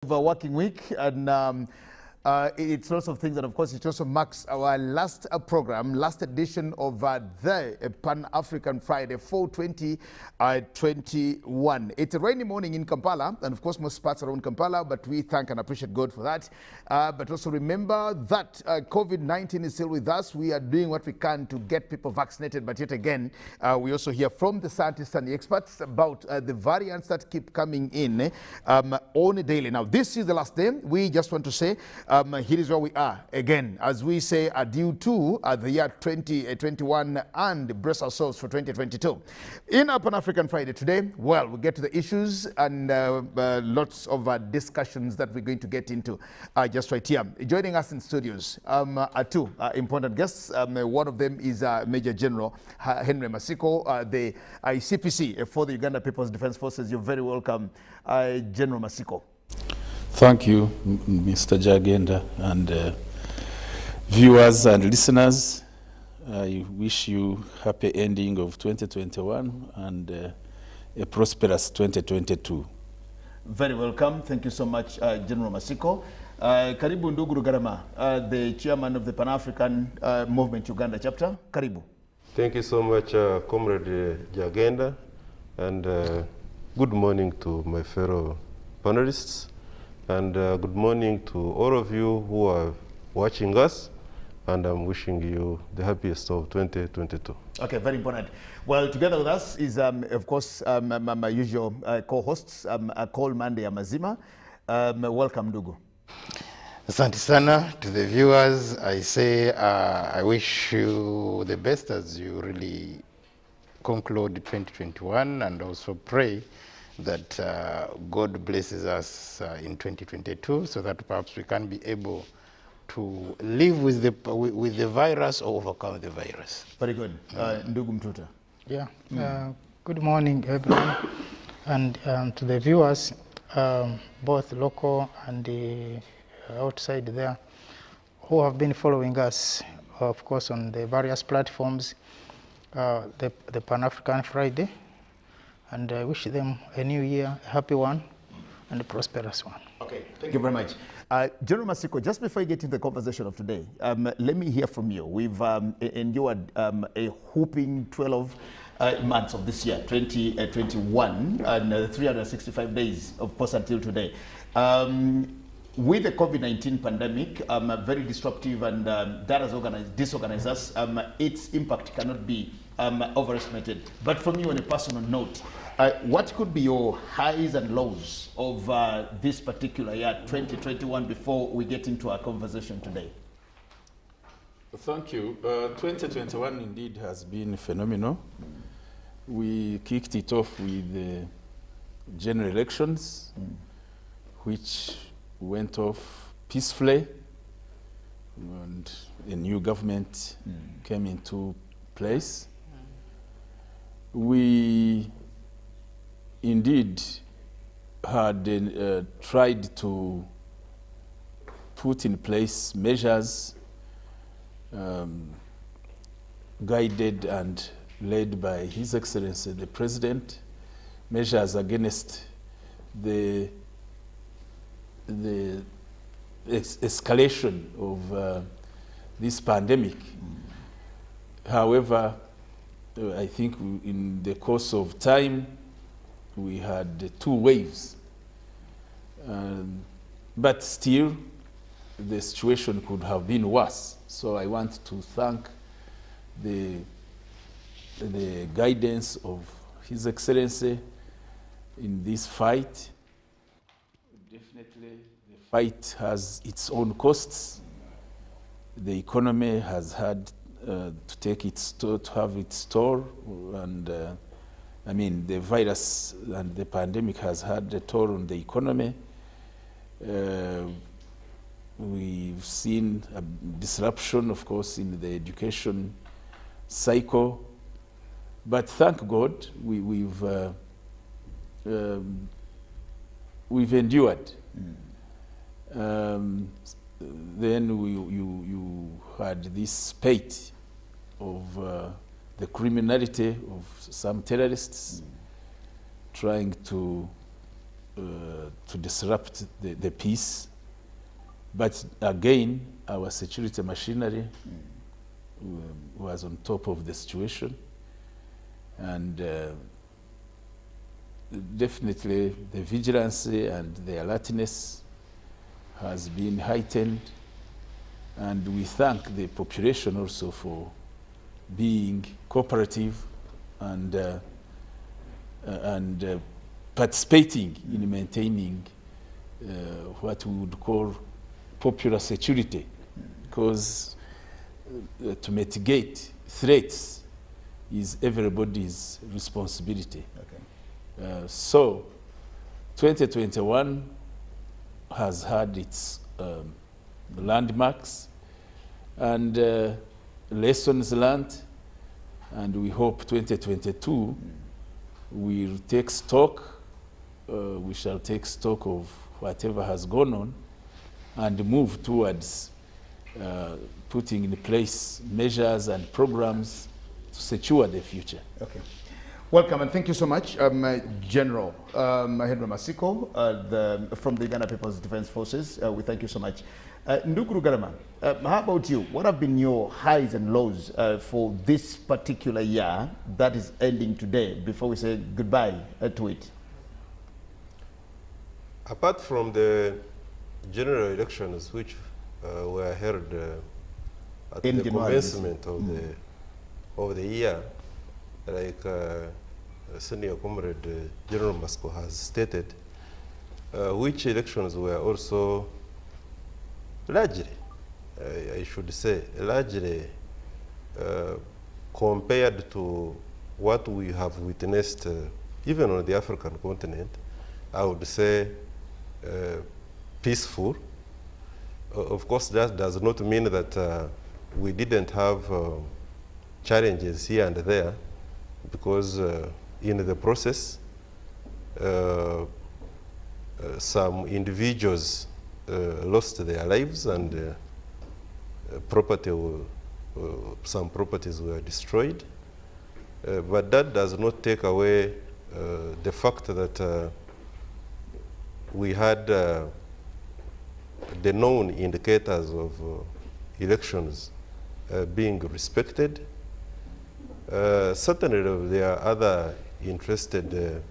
Of a working week, and it's lots of things, and of course it also marks our last program, last edition of the Pan-African Friday for 2021. It's a rainy morning in Kampala, and of course most parts around Kampala, but we thank and appreciate God for that. But also remember that COVID-19 is still with us. We are doing what we can to get people vaccinated, but yet again, we also hear from the scientists and the experts about the variants that keep coming in on a daily. Now, this is the last day. We just want to say, here is where we are again, as we say adieu to the year 2021 and brace ourselves for 2022. In our Pan-African Friday today, well, we get to the issues and lots of discussions that we're going to get into just right here. Joining us in studios are two important guests. One of them is Major General Henry Masiko, the ICPC for the Uganda People's Defense Forces. You're very welcome, General Masiko. Thank you, Mr. Jagenda, and viewers and listeners. I wish you happy ending of 2021 and a prosperous 2022. Very welcome. Thank you so much, General Masiko. Karibu Ndugu Rugarama, the chairman of the Pan-African Movement Uganda chapter. Karibu. Thank you so much, Comrade Jagenda, and good morning to my fellow panelists. And good morning to all of you who are watching us, and I'm wishing you the happiest of 2022. Okay, very important. Well, together with us is, of course, my usual co-hosts, Cole Mande Amazima. Welcome, Ndugu. Asante sana to the viewers. I say I wish you the best as you really conclude 2021, and also pray that God blesses us in 2022, so that perhaps we can be able to live with the virus or overcome the virus. Very good. Ndugu Mtuta. Yeah. Good morning, everyone, and to the viewers, both local and outside there, who have been following us, of course, on the various platforms, the Pan-African Friday. And I wish them a new year, a happy one, and a prosperous one. Okay, thank you very much. General Masiko, just before you get into the conversation of today, let me hear from you. We've endured a whooping 12 months of this year, 2021, and 365 days, of course, until today. With the COVID-19 pandemic, very disruptive, and that has disorganized us. Its impact cannot be overestimated. But from you on a personal note, what could be your highs and lows of this particular year, 2021, before we get into our conversation today? Thank you. 2021 indeed has been phenomenal. We kicked it off with the general elections, which went off peacefully, and a new government came into place. We indeed had tried to put in place measures guided and led by His Excellency the President, measures against the escalation of this pandemic. However, I think in the course of time, we had two waves. But still, the situation could have been worse. So I want to thank the guidance of His Excellency in this fight. Definitely, the fight has its own costs. The economy has had to take its toll, to have its toll, and I mean the virus and the pandemic has had a toll on the economy. We've seen a disruption, of course, in the education cycle, but thank God we've endured. Then you had this spate of the criminality of some terrorists trying to to disrupt the peace. But again, our security machinery was on top of the situation. And definitely the vigilance and the alertness has been heightened. And we thank the population also for being cooperative and participating in maintaining what we would call popular security, because to mitigate threats is everybody's responsibility. Okay. So 2021 has had its landmarks and lessons learned, and we hope 2022 we'll take stock, we shall take stock of whatever has gone on and move towards putting in place measures and programs to secure the future. Okay. Welcome and thank you so much, General Henry Masiko from the Uganda People's Defense Forces. We thank you so much. Ndukuru Garama, how about you? What have been your highs and lows for this particular year that is ending today before we say goodbye to it? Apart from the general elections which were held at the commencement of the year, like Senior Comrade General Masco has stated, which elections were also largely, I should say, largely compared to what we have witnessed even on the African continent, I would say peaceful. Of course, that does not mean that we didn't have challenges here and there, because in the process, some individuals lost their lives and some properties were destroyed. But that does not take away the fact that we had the known indicators of elections being respected. Certainly there are other interested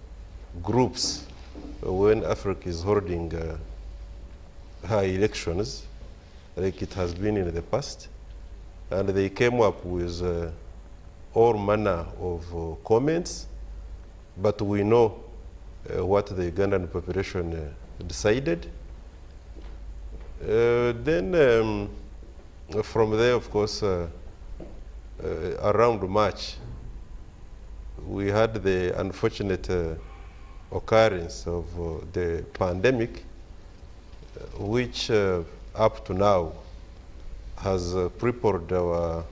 groups when Africa is holding high elections, like it has been in the past, and they came up with all manner of comments, but we know what the Ugandan population decided. Then from there, of course, around March, we had the unfortunate occurrence of the pandemic, which up to now has crippled our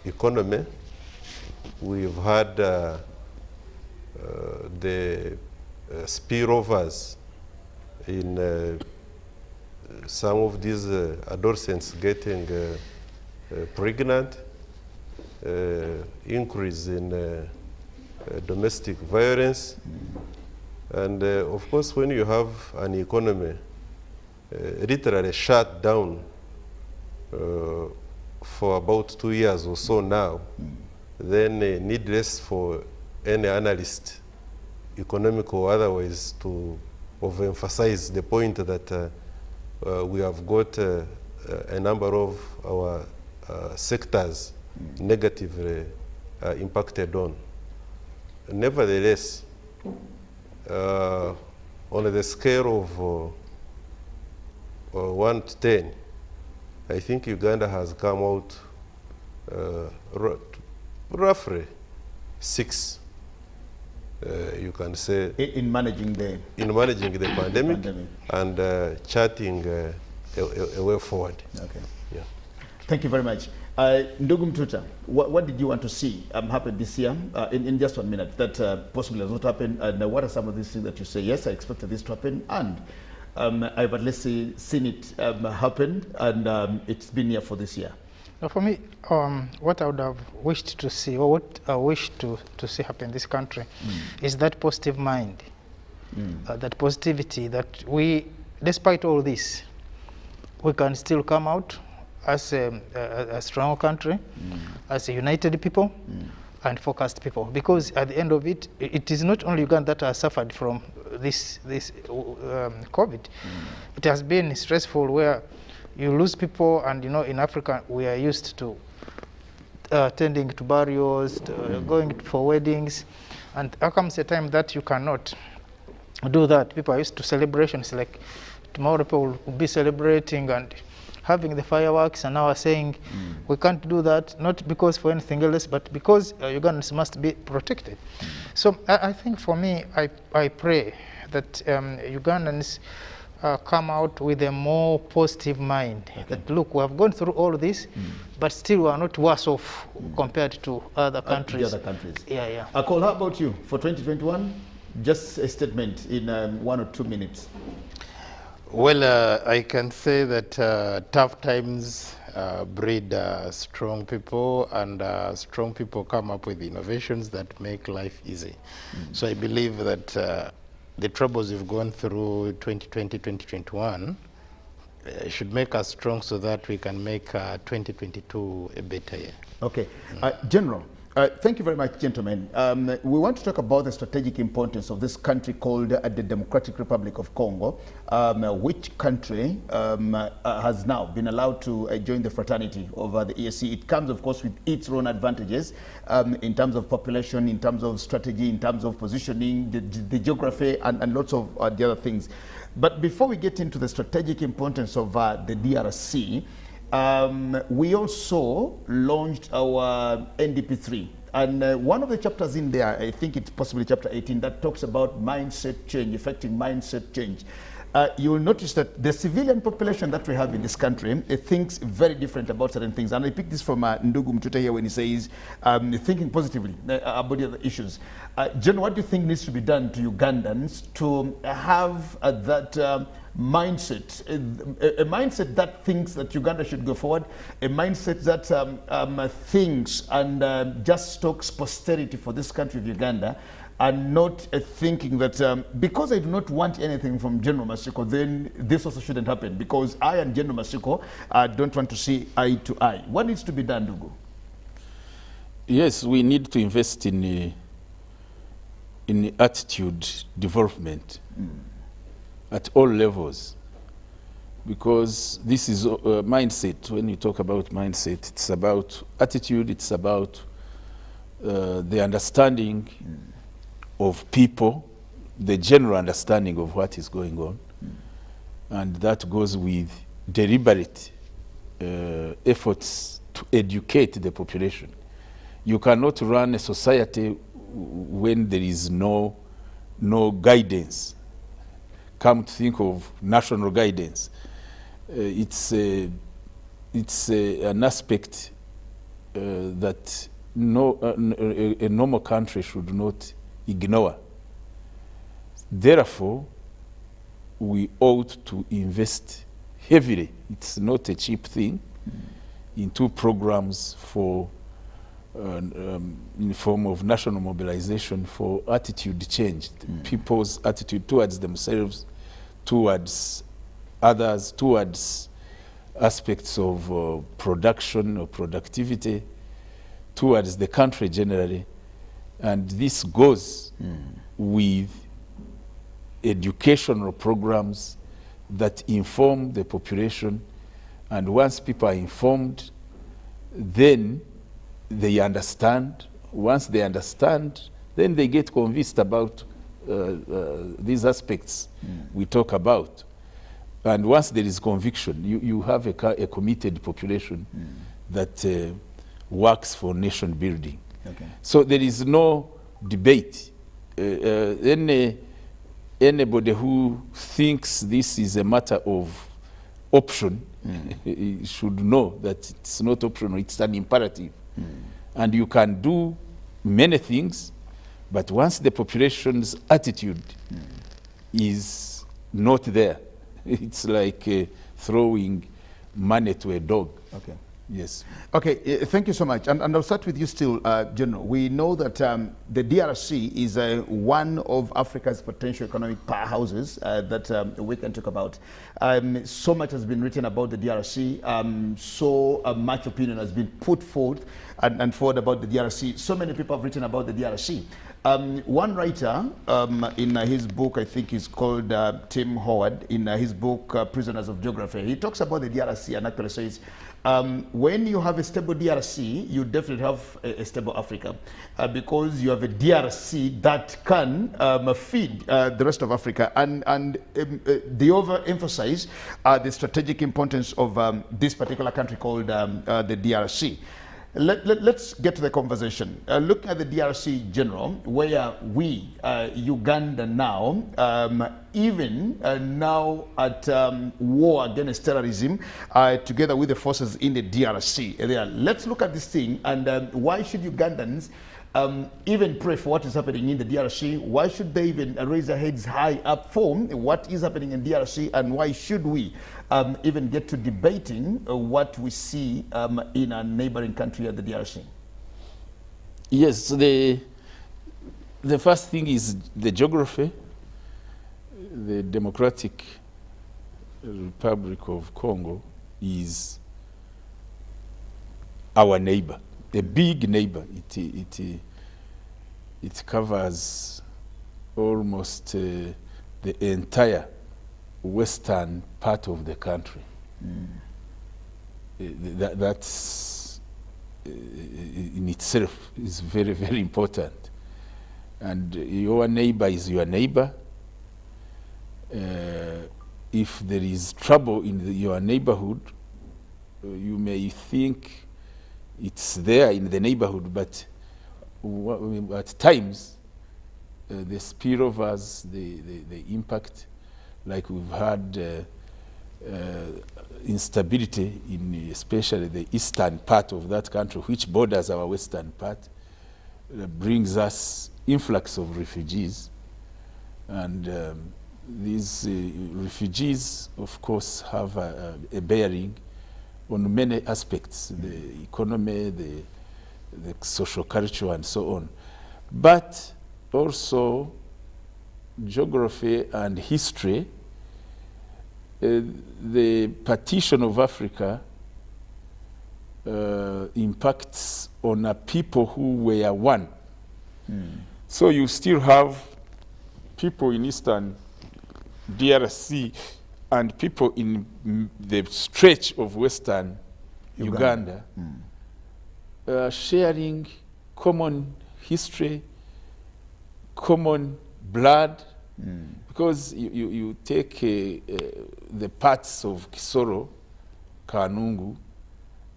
economy. We've had the spillovers in some of these adolescents getting pregnant, increase in domestic violence, and of course when you have an economy literally shut down for about 2 years or so now, then needless for any analyst, economic or otherwise, to overemphasize the point that we have got a number of our sectors negatively impacted on. Nevertheless, on the scale of 1 to 10, I think Uganda has come out roughly 6. You can say in managing the pandemic and charting a way forward. Okay. Yeah. Thank you very much. Ndugu Mtuta, what did you want to see happen this year in just 1 minute that possibly has not happened, and what are some of these things that you say, yes, I expected this to happen, and I've at least seen it happen, and it's been here for this year? Now for me, what I would have wished to see, or what I wish to see happen in this country, is that positive mind that positivity that we, despite all this, we can still come out as a strong country, as a united people, and focused people. Because at the end of it, it is not only Uganda that has suffered from this COVID. It has been stressful where you lose people, and you know, in Africa we are used to attending to burials, going for weddings, and there comes a time that you cannot do that. People are used to celebrations, like tomorrow people will be celebrating and having the fireworks, and now are saying we can't do that, not because for anything else, but because Ugandans must be protected. So I think for me, I pray that Ugandans come out with a more positive mind. That look, we have gone through all this, but still we are not worse off compared to other countries. The other countries. Yeah. Akol, how about you for 2021? Just a statement in 1 or 2 minutes. Well, I can say that tough times breed strong people, and strong people come up with innovations that make life easy. So I believe that the troubles we've gone through 2020, 2021 should make us strong so that we can make 2022 a better year. Okay. General, thank you very much, gentlemen. We want to talk about the strategic importance of this country called the Democratic Republic of Congo, which country has now been allowed to join the fraternity of the EAC. It comes, of course, with its own advantages in terms of population, in terms of strategy, in terms of positioning, the geography, and lots of the other things. But before we get into the strategic importance of the DRC, we also launched our NDP3, and one of the chapters in there, I think it's possibly chapter 18, that talks about mindset change, effecting mindset change. You will notice that the civilian population that we have in this country, it thinks very different about certain things. And I picked this from Ndugu Mtuta here when he says, thinking positively about the other issues. John, what do you think needs to be done to Ugandans to have that mindset, a mindset that thinks that Uganda should go forward, a mindset that thinks and just stokes posterity for this country of Uganda, and not thinking that because I do not want anything from General Masiko, then this also shouldn't happen, because I and General Masiko don't want to see eye to eye. What needs to be done, Ndugu? Yes, we need to invest in attitude development at all levels, because this is mindset. When you talk about mindset, it's about attitude, it's about the understanding of people, the general understanding of what is going on, and that goes with deliberate efforts to educate the population. You cannot run a society when there is no guidance. Come to think of national guidance, it's an aspect that a normal country should not ignore. Therefore, we ought to invest heavily, it's not a cheap thing, into programs for in form of national mobilization for attitude change, people's attitude towards themselves, towards others, towards aspects of production or productivity, towards the country generally. And this goes with educational programs that inform the population. And once people are informed, then they understand. Once they understand, then they get convinced about these aspects we talk about. And once there is conviction, you have a committed population that works for nation building. Okay. So there is no debate. Anybody who thinks this is a matter of option should know that it's not optional, it's an imperative. And you can do many things, but once the population's attitude is not there, it's like throwing money to a dog. Okay. Yes. Okay, thank you so much. And I'll start with you still, General. We know that the DRC is one of Africa's potential economic powerhouses that we can talk about. So much has been written about the DRC. So much opinion has been put forth and forward about the DRC. So many people have written about the DRC. One writer in his book, I think it's called Tim Howard, in his book Prisoners of Geography, he talks about the DRC and actually says, when you have a stable DRC, you definitely have a stable Africa because you have a DRC that can feed the rest of Africa. And they overemphasize the strategic importance of this particular country called the DRC. Let's get to the conversation. Looking at the DRC General, where we, Uganda now, even now at war against terrorism, together with the forces in the DRC. Let's look at this thing and why should Ugandans even pray for what is happening in the DRC? Why should they even raise their heads high up for what is happening in DRC? And why should we even get to debating what we see in a neighboring country at the DRC? Yes, so the first thing is the geography. The Democratic Republic of Congo is our neighbor, a big neighbor. It covers almost the entire western part of the country. That's in itself is very, very important. And your neighbor is your neighbor. If there is trouble in your neighborhood, you may think it's there in the neighborhood, but at times the spillovers, the impact, like we've had instability in especially the eastern part of that country, which borders our western part, brings us influx of refugees. And these refugees, of course, have a bearing on many aspects, the economy, the social culture, and so on. But also geography and history. The partition of Africa impacts on a people who were one. So you still have people in Eastern DRC and people in the stretch of Western Uganda sharing common history, common blood, because you take the parts of Kisoro, Kanungu,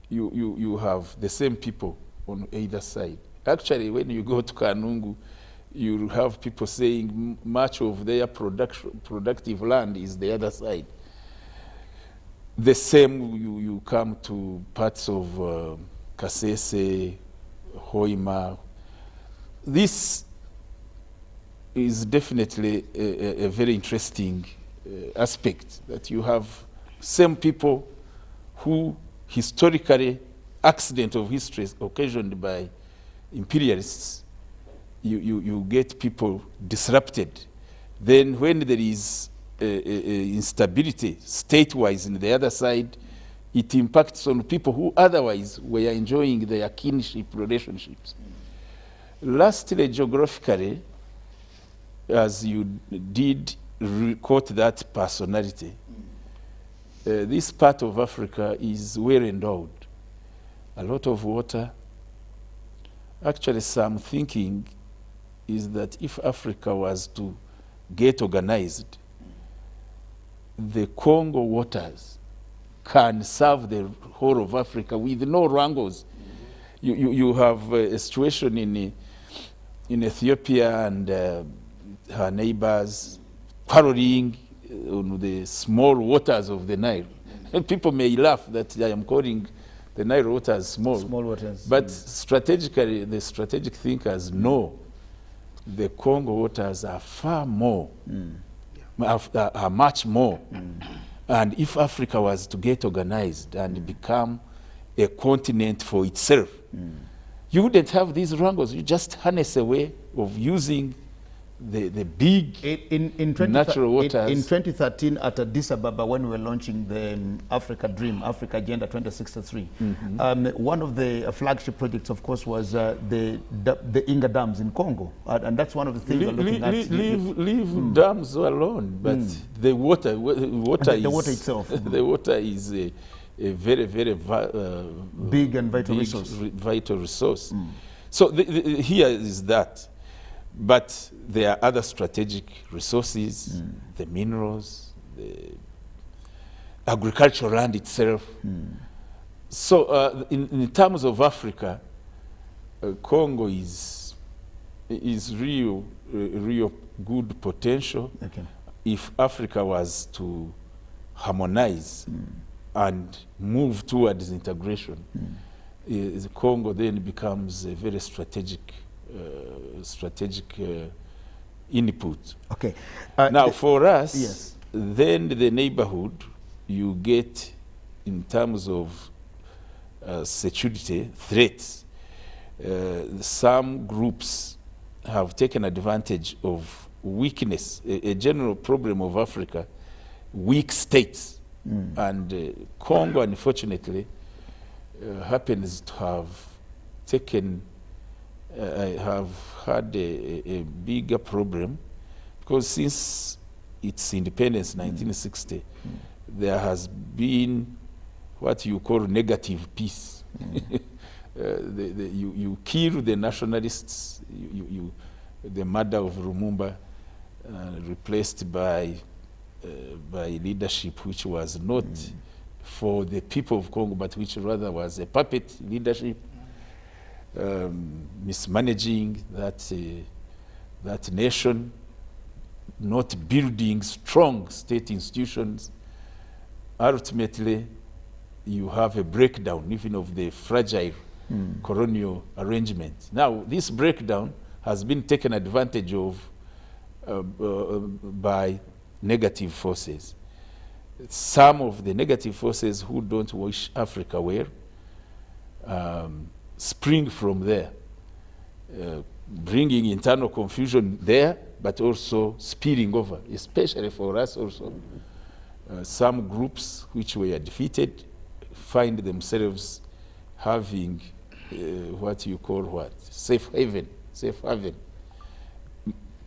you have the same people on either side. Actually, when you go to Kanungu, you have people saying much of their productive land is the other side. The same, you come to parts of Kasese, Hoima. This is definitely a very interesting aspect, that you have same people who historically, accident of history occasioned by imperialists, you get people disrupted. Then when there is instability state-wise in the other side, it impacts on people who otherwise were enjoying their kinship relationships. Lastly, geographically, as you did quote that personality, this part of Africa is well endowed. A lot of water. Actually, some thinking is that if Africa was to get organized, the Congo waters can serve the whole of Africa with no wrangles. You have a situation in Ethiopia and her neighbors quarreling on the small waters of the Nile. And people may laugh that I am calling the Nile waters small. Small waters. But strategically, the strategic thinkers know the Congo waters are far more, are much more. And if Africa was to get organized and become a continent for itself. You wouldn't have these wrangles. You just harness a way of using the big natural waters. In 2013 at Addis Ababa, when we were launching the Africa Dream, Africa Agenda 2063, one of the flagship projects, of course, was the Inga dams in Congo. And that's one of the things we're looking at. Leave dams alone, but the water itself. The water is a very, very big and vital resource. So here is that. But there are other strategic resources, the minerals, the agricultural land itself. So in terms of Africa, Congo is real good potential. Okay. If Africa was to harmonize and move towards integration, Congo then becomes a very strategic input. Okay. Now for us, yes, then the neighborhood you get in terms of security threats, some groups have taken advantage of weakness, a general problem of Africa, weak states. And Congo, unfortunately, happens to have taken have had a bigger problem, because since its independence, 1960, there has been what you call negative peace. You kill the nationalists, the murder of Lumumba, replaced by leadership which was not for the people of Congo, but which rather was a puppet leadership. Mismanaging that nation, not building strong state institutions. Ultimately, you have a breakdown even of the fragile colonial arrangement. Now, this breakdown has been taken advantage of by negative forces. Some of the negative forces who don't wish Africa well spring from there, bringing internal confusion there, but also spilling over, especially for us also. Some groups which were defeated find themselves having what you call safe haven.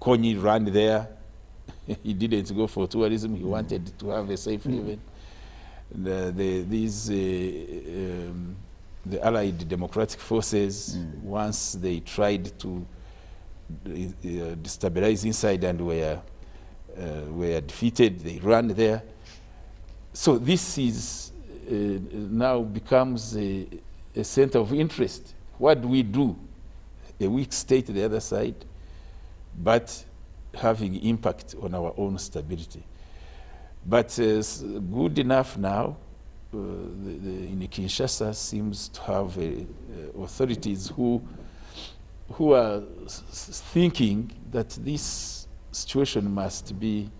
Konyi ran there. He didn't go for tourism. He wanted to have a safe haven. The Allied Democratic Forces, once they tried to destabilize inside and were defeated, they ran there. So this is now becomes a center of interest. What do we do? A weak state the other side, but having impact on our own stability. But good enough now, in Kinshasa seems to have authorities who are thinking that this situation must be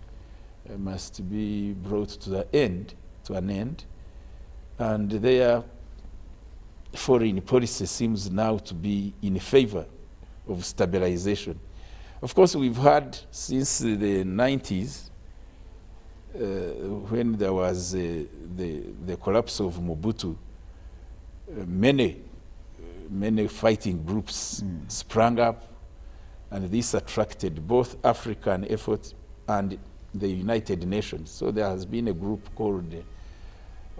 brought to an end, and their foreign policy seems now to be in favor of stabilization. Of course, we've had since the 90s, when there was the collapse of Mobutu, many fighting groups sprang up, and this attracted both African effort and the United Nations. So there has been a group called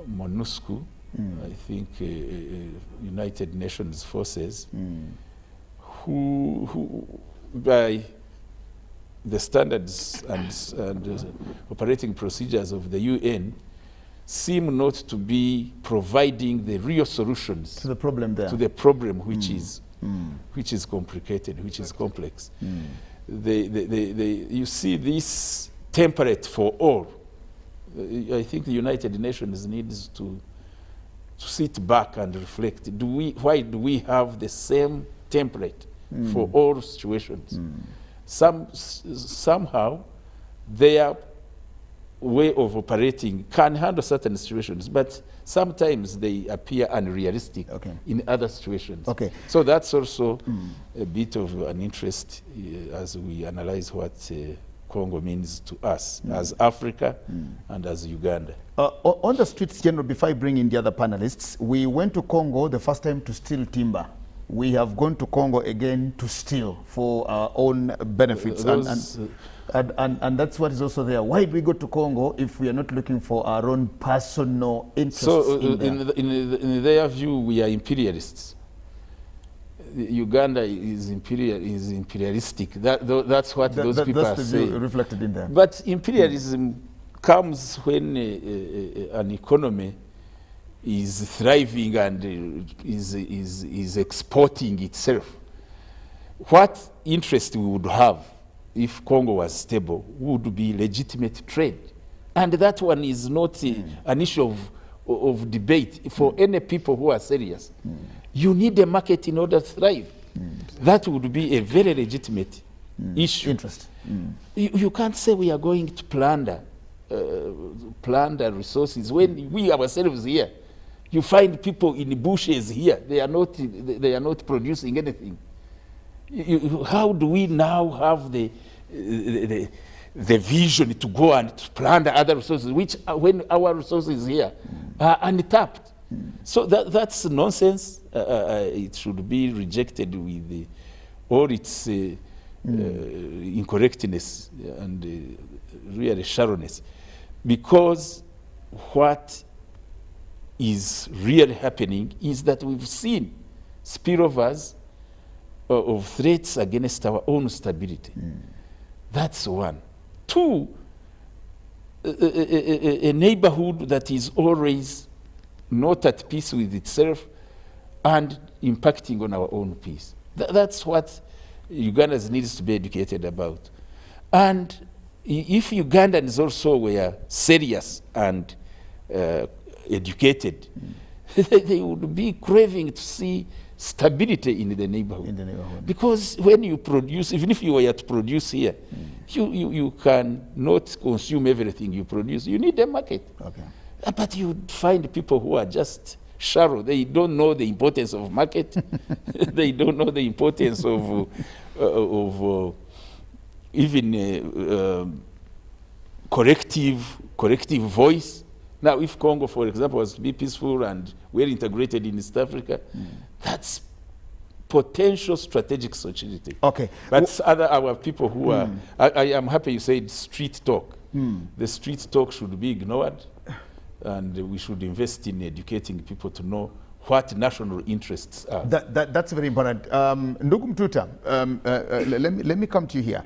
MONUSCO, I think United Nations Forces, who by the standards and operating procedures of the UN seem not to be providing the real solutions to the problem there. To the problem which is complicated, which is complex. You see this template for all. I think the United Nations needs to sit back and reflect. Why do we have the same template for all situations? Somehow, their way of operating can handle certain situations, but sometimes they appear unrealistic in other situations. So that's also a bit of an interest as we analyze what Congo means to us as Africa and as Uganda. On the streets, General, before I bring in the other panelists, we went to Congo the first time to steal timber. We have gone to Congo again to steal for our own benefits. And that's what is also there. Why do we go to Congo if we are not looking for our own personal interests? So in their view, we are imperialists. Uganda is imperialistic. That's what those people are saying. Reflected in there. But imperialism comes when an economy is thriving and is exporting itself. What interest we would have if Congo was stable would be legitimate trade. And that one is not an issue of debate for any people who are serious. You need a market in order to thrive. That would be a very legitimate issue. Interest. You can't say we are going to plunder resources when we ourselves here, you find people in the bushes here, they are not producing anything. How do we now have the vision to go and to plunder other resources, which when our resources here are untapped? So that's nonsense. It should be rejected with all its incorrectness and really shallowness, because what is really happening is that we've seen spillovers of threats against our own stability. That's one. Two, a neighborhood that is always not at peace with itself and impacting on our own peace. That's what Ugandans needs to be educated about. And if Ugandans also were serious and educated, they would be craving to see stability in the neighborhood. Because when you produce, even if you were to produce here, you can not consume everything you produce. You need a market. But you find people who are just shallow. They don't know the importance of market. They don't know the importance of even corrective voice. Now, if Congo, for example, was to be peaceful and well integrated in East Africa, that's potential strategic security. But our people who are, I am happy you said street talk. The street talk should be ignored, and we should invest in educating people to know what national interests are. That's very important. Ndugu Mtuta, let me come to you here.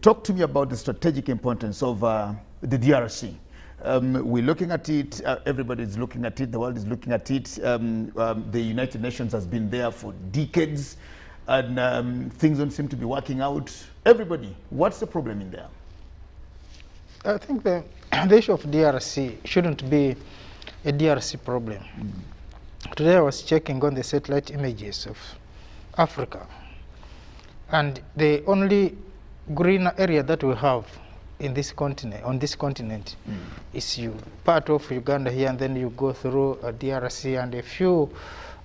Talk to me about the strategic importance of the DRC. We're looking at it, everybody's looking at it, the world is looking at it. The United Nations has been there for decades, and things don't seem to be working out. Everybody, what's the problem in there? I think the issue of DRC shouldn't be a DRC problem. Today I was checking on the satellite images of Africa, and the only green area that we have in this continent, on this continent, is part of Uganda here, and then you go through DRC and a few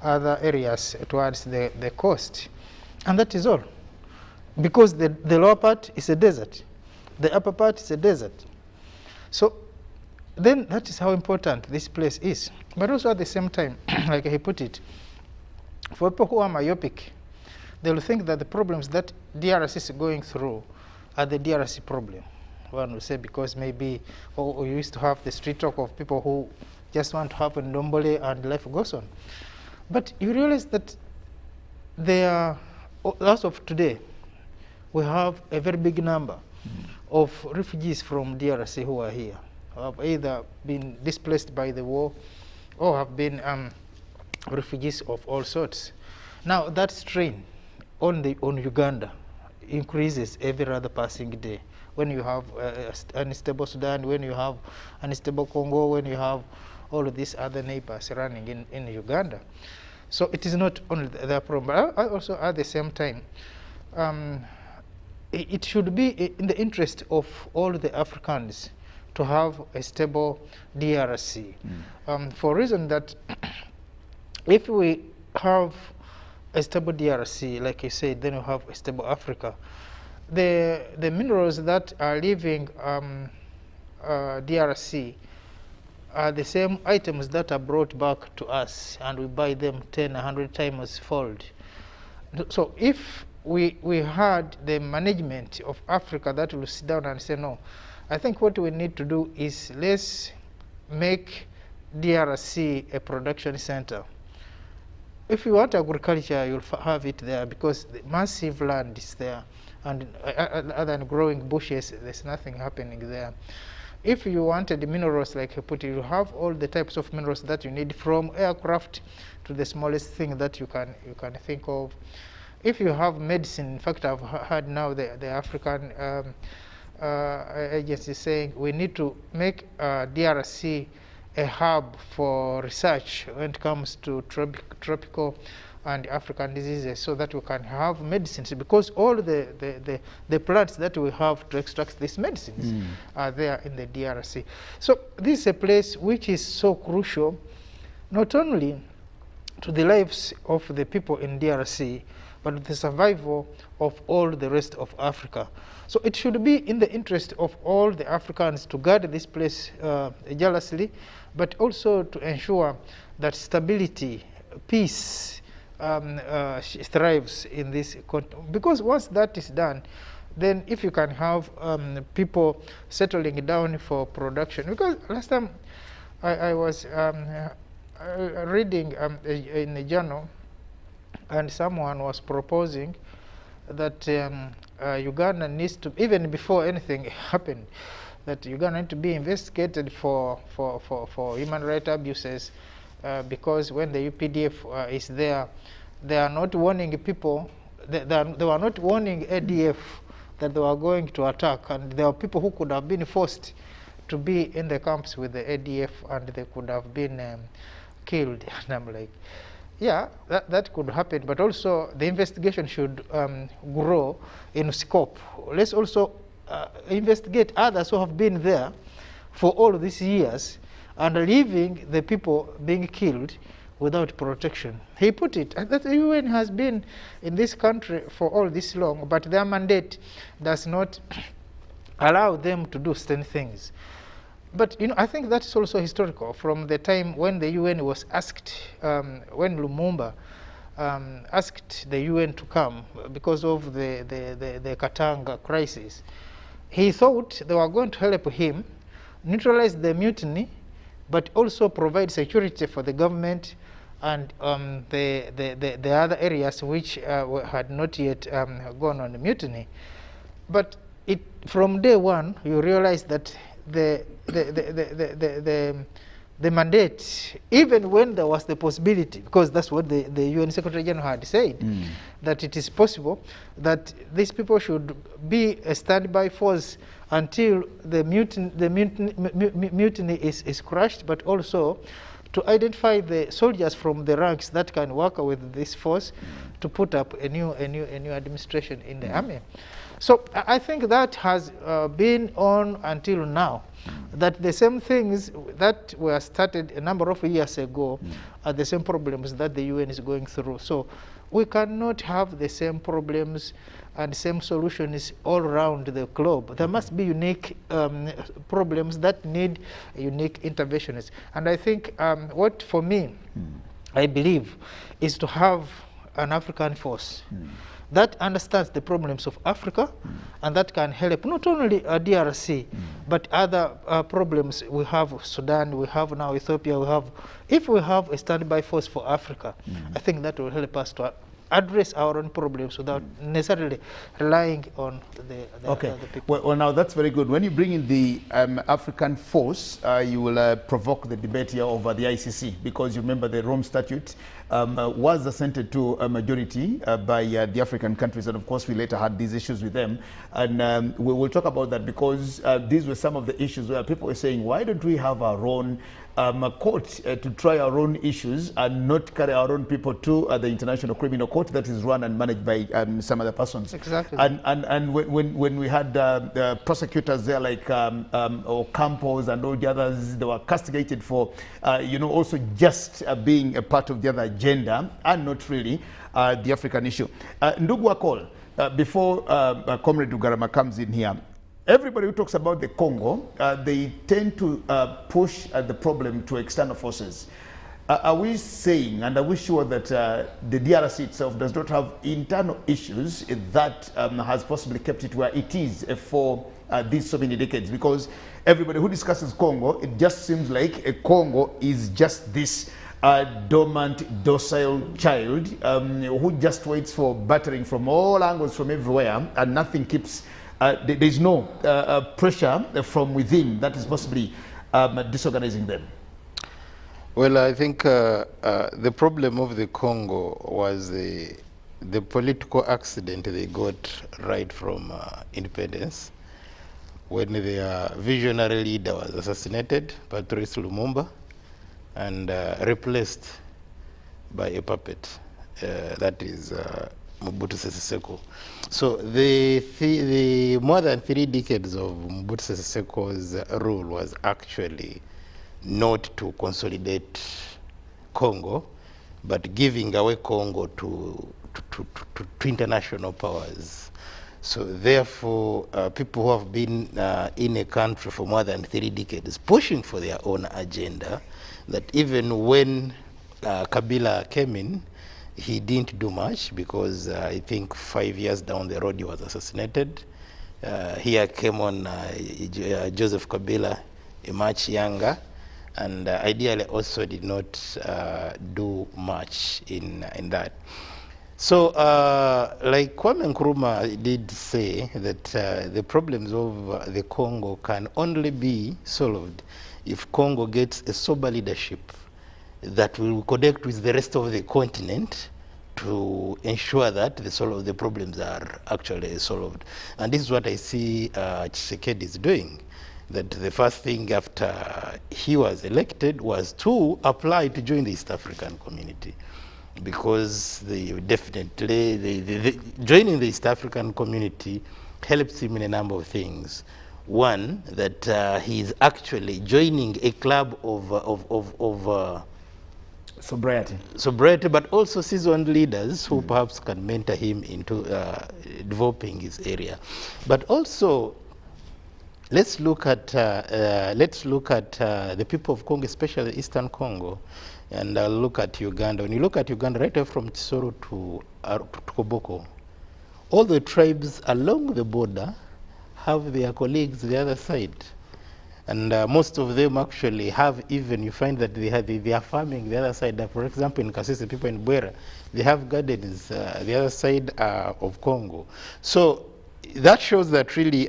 other areas towards the coast, and that is all. Because the lower part is a desert, the upper part is a desert. So then that is how important this place is. But also at the same time, like he put it, for people who are myopic, they will think that the problems that DRC is going through are the DRC problem. One will say because maybe we used to have the street talk of people who just want to have a Ndombole and life goes on. But you realize that there are, as of today, we have a very big number of refugees from DRC who are here, who have either been displaced by the war or have been refugees of all sorts. Now that strain on Uganda increases every other passing day. When you have unstable Sudan, when you have unstable Congo, when you have all of these other neighbors running in Uganda. So it is not only their problem, but also at the same time, it should be in the interest of all the Africans to have a stable DRC. For reason that if we have a stable DRC, like you said, then we have a stable Africa. The minerals that are leaving DRC are the same items that are brought back to us, and we buy them 10, 100 times fold. So if we had the management of Africa that will sit down and say, no, I think what we need to do is let's make DRC a production center. If you want agriculture, you'll have it there because the massive land is there, and other than growing bushes, there's nothing happening there. If you wanted minerals like you put it, you have all the types of minerals that you need, from aircraft to the smallest thing that you can think of. If you have medicine, in fact, I've heard now the African agency saying we need to make DRC a hub for research when it comes to tropical and African diseases, so that we can have medicines, because all the plants that we have to extract these medicines are there in the DRC. So this is a place which is so crucial, not only to the lives of the people in DRC, but the survival of all the rest of Africa. So it should be in the interest of all the Africans to guard this place jealously, but also to ensure that stability, peace, thrives in this continent. Because once that is done, then if you can have people settling down for production. Because last time I was reading in a journal, and someone was proposing that Uganda needs to, even before anything happened, that Uganda needs to be investigated for human rights abuses, because when the UPDF is there, they are not warning people, they were not warning ADF that they were going to attack, and there are people who could have been forced to be in the camps with the ADF, and they could have been killed. And I'm like, yeah, that could happen, but also the investigation should grow in scope. Let's also investigate others who have been there for all these years and leaving the people being killed without protection. He put it that the UN has been in this country for all this long, but their mandate does not allow them to do certain things. But I think that is also historical, from the time when the UN was asked, when Lumumba asked the UN to come because of the Katanga crisis. He thought they were going to help him neutralize the mutiny, but also provide security for the government and the other areas which had not yet gone on the mutiny. But from day one, you realize that the mandate, even when there was the possibility, because that's what the UN Secretary General had said, that it is possible that these people should be a standby force until the mutiny is crushed, but also to identify the soldiers from the ranks that can work with this force to put up a new administration in the army. So I think that has been on until now, that the same things that were started a number of years ago are the same problems that the UN is going through. So we cannot have the same problems and same solutions all around the globe. There must be unique problems that need unique interventions. And I think what, for me, I believe, is to have an African force that understands the problems of Africa and that can help not only DRC, but other problems. We have Sudan, we have now Ethiopia, if we have a standby force for Africa, I think that will help us to address our own problems without necessarily relying on the people. Well, now that's very good. When you bring in the African force, you will provoke the debate here over the ICC, because you remember the Rome Statute was assented to a majority by the African countries, and of course we later had these issues with them, and we will talk about that, because these were some of the issues where people were saying, why don't we have our own court to try our own issues and not carry our own people to the International Criminal Court that is run and managed by some other persons. Exactly. And when we had prosecutors there like Campos and all the others, they were castigated for, also just being a part of the other agenda and not really the African issue. Ndugu Akol, before Comrade Ugarama comes in here, everybody who talks about the Congo, they tend to push the problem to external forces. Are we saying, and are we sure that the DRC itself does not have internal issues that has possibly kept it where it is for these so many decades? Because everybody who discusses Congo, it just seems like Congo is just this dormant, docile child who just waits for battering from all angles, from everywhere, and nothing keeps... there's no pressure from within that is possibly disorganizing them. Well, I think the problem of the Congo was the political accident they got right from independence, when their visionary leader was assassinated, Patrice Lumumba, and replaced by a puppet, that is Mobutu Sese Seko. So the more than 3 decades of Mobutu Sese Seko's rule was actually not to consolidate Congo, but giving away Congo to international powers. So therefore, people who have been in a country for more than 3 decades pushing for their own agenda, that even when Kabila came in, he didn't do much, because I think 5 years down the road he was assassinated. Here came on Joseph Kabila, a much younger, and ideally also did not do much in that. So like Kwame Nkrumah did say that the problems of the Congo can only be solved if Congo gets a sober leadership that will connect with the rest of the continent to ensure that the problems are actually solved. And this is what I see Tshisekedi is doing. That the first thing after he was elected was to apply to join the East African community, because joining the East African community helps him in a number of things. One, that he is actually joining a club of sobriety, but also seasoned leaders who perhaps can mentor him into developing his area. But also, let's look at the people of Congo, especially Eastern Congo, and look at Uganda. When you look at Uganda, right from Chisoro to Koboko, all the tribes along the border have their colleagues the other side. And most of them actually have, even you find that they are farming the other side. For example, in Kasese, people in Bwera, they have gardens the other side of Congo. So that shows that really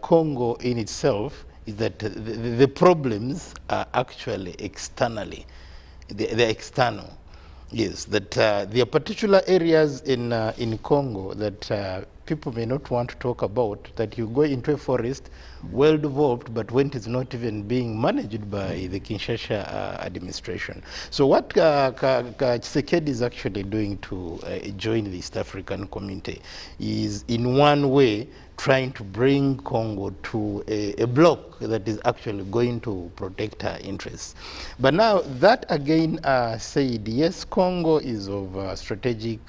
Congo in itself is that the problems are actually externally. They're external. Yes, that there are particular areas in Congo that people may not want to talk about, that you go into a forest, well developed, but when it is not even being managed by the Kinshasa administration. So what Tshisekedi is actually doing to join the East African community is, in one way, trying to bring Congo to a bloc that is actually going to protect her interests. But now that again said, yes, Congo is of strategic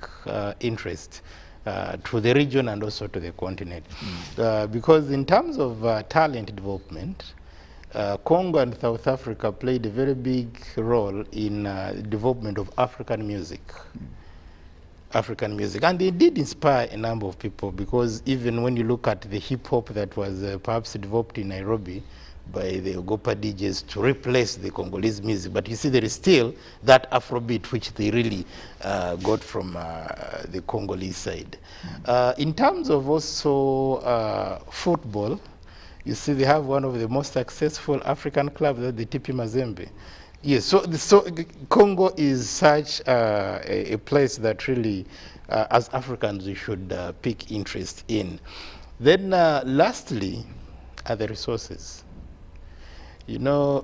interest to the region and also to the continent. Because in terms of talent development, Congo and South Africa played a very big role in the development of African music. And they did inspire a number of people, because even when you look at the hip hop that was perhaps developed in Nairobi by the Ogopa DJs to replace the Congolese music, but you see there is still that Afrobeat which they really got from the Congolese side. In terms of also football, you see they have one of the most successful African clubs, the TP Mazembe. Yes, so Congo is such a place that really, as Africans, we should pick interest in. Then lastly, are the resources. You know,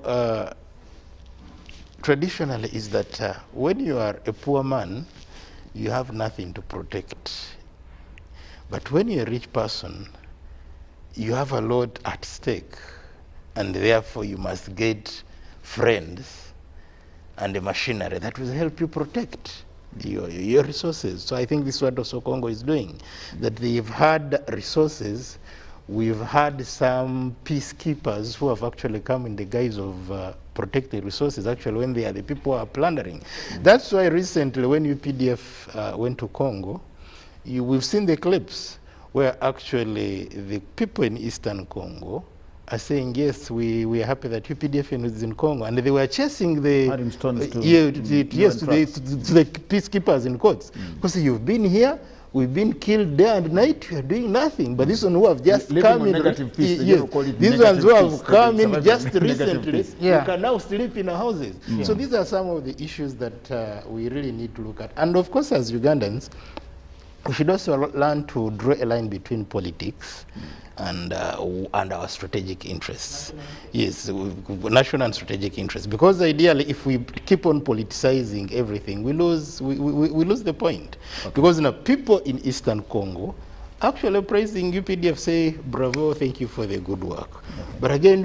traditionally is that when you are a poor man, you have nothing to protect. But when you're a rich person, you have a lot at stake, and therefore you must get friends and the machinery that will help you protect your resources. So I think this is what also Congo is doing, that they've had resources. We've had some peacekeepers who have actually come in the guise of protecting resources, actually, when they are the people who are plundering. That's why recently when UPDF went to Congo, we've seen the clips where actually the people in Eastern Congo are saying, yes, we are happy that UPDF is in Congo, and they were chasing the the peacekeepers in courts. Because you've been here, we've been killed day and night, we are doing nothing. But this one who have just come in, these ones who have come in just recently, you can now sleep in our houses. So these are some of the issues that we really need to look at. And of course, as Ugandans, we should also learn to draw a line between politics and our strategic interests. Yes, national and strategic interests. Because ideally, if we keep on politicizing everything, we lose the point. Okay. Because now people in Eastern Congo actually praising UPDF, say, bravo, thank you for the good work. Okay. But again,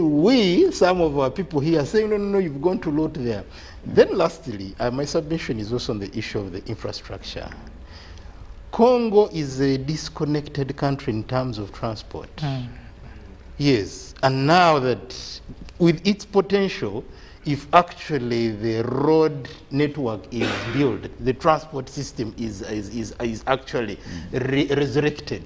some of our people here are saying, no, you've gone too low there. Then lastly, my submission is also on the issue of the infrastructure. Congo is a disconnected country in terms of transport. Yes, and now that with its potential, if actually the road network is built, the transport system is actually resurrected,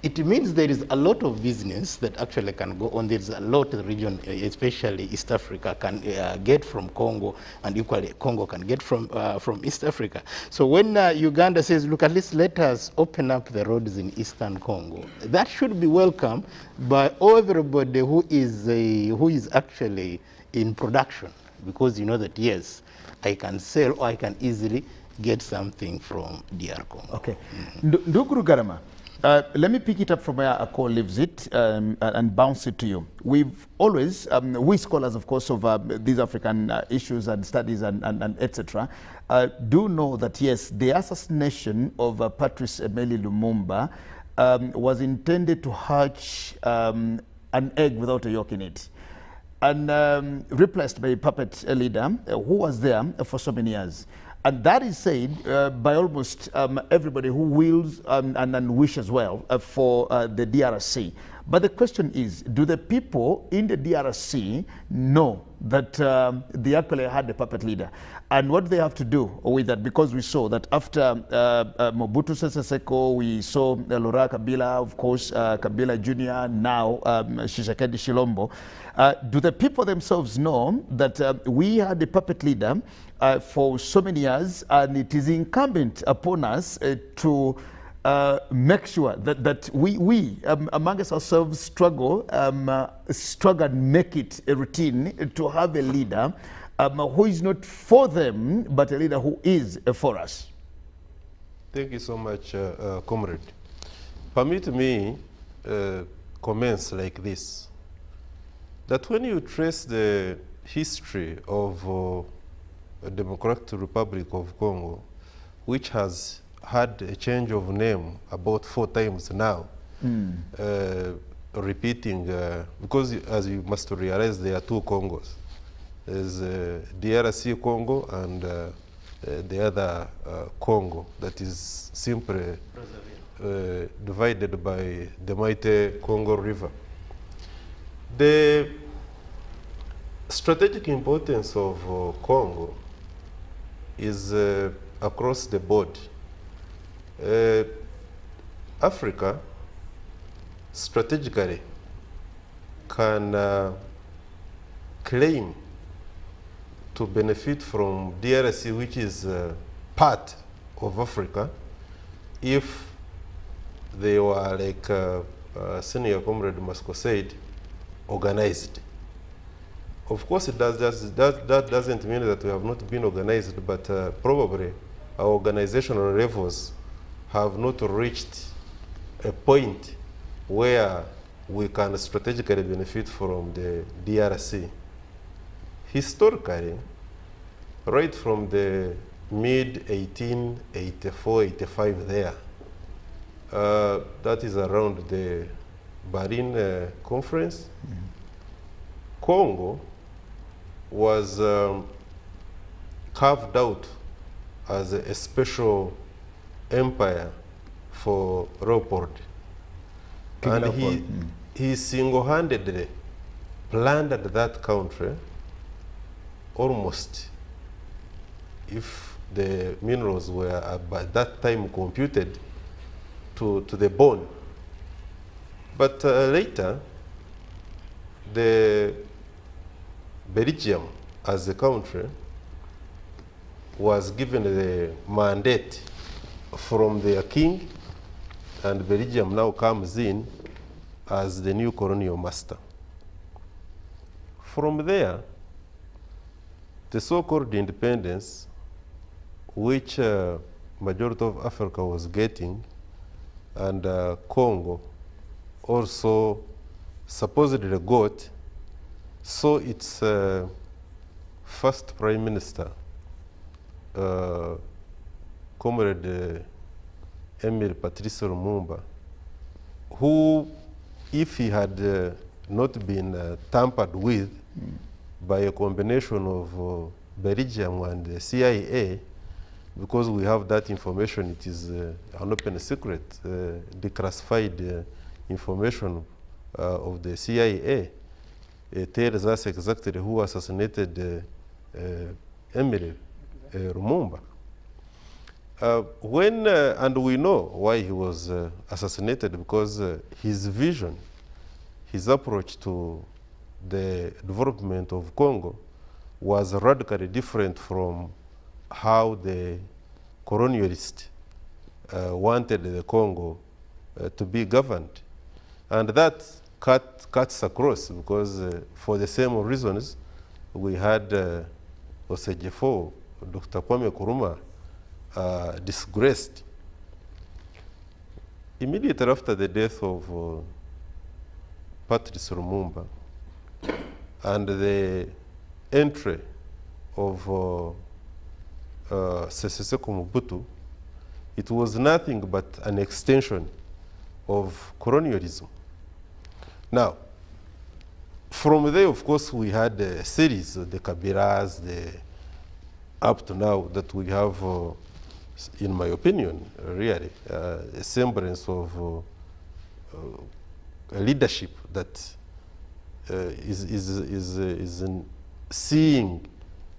it means there is a lot of business that actually can go on. There's a lot of the region, especially East Africa, can get from Congo, and equally Congo can get from East Africa. So when Uganda says, look, at least let us open up the roads in Eastern Congo, that should be welcomed by everybody who is actually in production, because you know that, yes, I can sell or I can easily get something from DR Congo. Okay. Ndukuru Garama. Let me pick it up from where Akol leaves it and bounce it to you. We've always, we scholars, of course, of these African issues and studies and etc., do know that, yes, the assassination of Patrice Emery Lumumba was intended to hatch an egg without a yolk in it, and replaced by a puppet leader who was there for so many years. And that is said by almost everybody who wills and wishes well for the DRC. But the question is, do the people in the DRC know that they actually had a puppet leader? And what do they have to do with that? Because we saw that after Mobutu Sese Seko, we saw Laurent Kabila, of course, Kabila Jr., now Tshisekedi Tshilombo. Do the people themselves know that we had a puppet leader for so many years, and it is incumbent upon us to make sure that we amongst ourselves struggle and make it a routine to have a leader who is not for them, but a leader who is for us? Thank you so much, comrade. Permit me comments like this, that when you trace the history of the Democratic Republic of Congo, which has had a change of name about 4 times now, repeating, because as you must realize, there are 2 Congos. There's DRC Congo and the other Congo that is simply divided by the mighty Congo River. The strategic importance of Congo is across the board. Africa strategically can claim to benefit from DRC, which is part of Africa, if they were, like senior comrade Masco said, organized. Of course, that doesn't mean that we have not been organized, but probably our organizational levels have not reached a point where we can strategically benefit from the DRC. Historically, right from the mid-1884-85 there. That is around the Berlin Conference. Congo was carved out as a special empire for Leopold. King And Leopold. he single-handedly plundered that country almost, if the minerals were by that time computed, to the bone. But later, the Belgium as a country was given the mandate from their king, and Belgium now comes in as the new colonial master. From there, the so-called independence, which majority of Africa was getting, and Congo also supposedly got, saw its first prime minister, Comrade Emile Patrice Lumumba, who, if he had not been tampered with by a combination of Belgium and the CIA, because we have that information, it is an open secret, declassified information of the CIA. It tells us exactly who assassinated Emile Lumumba. And we know why he was assassinated, because his vision, his approach to the development of Congo was radically different from how the colonialists wanted the Congo to be governed. And that cuts across, because for the same reasons, we had Osejefo, Dr. Kwame Nkrumah, disgraced. Immediately after the death of Patrice Lumumba and the entry of Seseko Mobutu, it was nothing but an extension of colonialism. Now, from there, of course, we had a series of the Kabiras, up to now that we have, in my opinion, really, a semblance of a leadership that is in seeing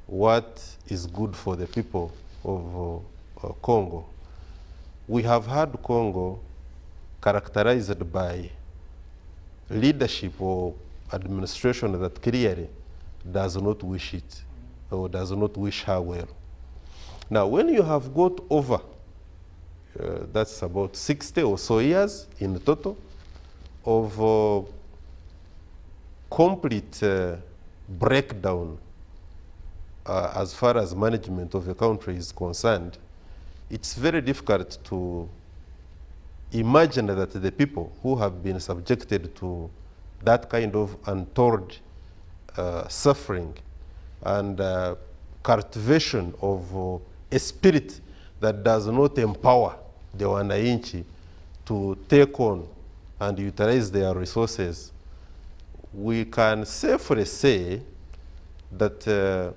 what is good for the people of Congo. We have had Congo characterized by leadership or administration that clearly does not wish it, or does not wish her well. Now, when you have got over, that's about 60 or so years in total, of complete breakdown as far as management of the country is concerned, it's very difficult to imagine that the people who have been subjected to that kind of untold suffering and cultivation of a spirit that does not empower the wananchi to take on and utilize their resources, we can safely say that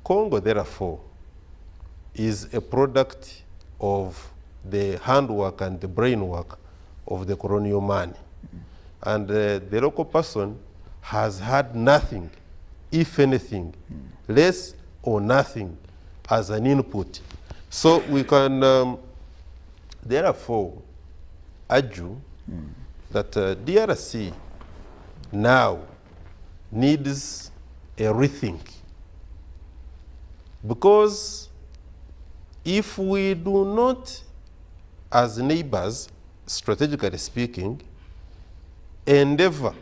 Congo, therefore, is a product of the handwork and the brainwork of the colonial man. And the local person has had nothing, if anything, less or nothing as an input. So we can therefore argue that DRC now needs a rethink. Because if we do not, as neighbors, strategically speaking, endeavor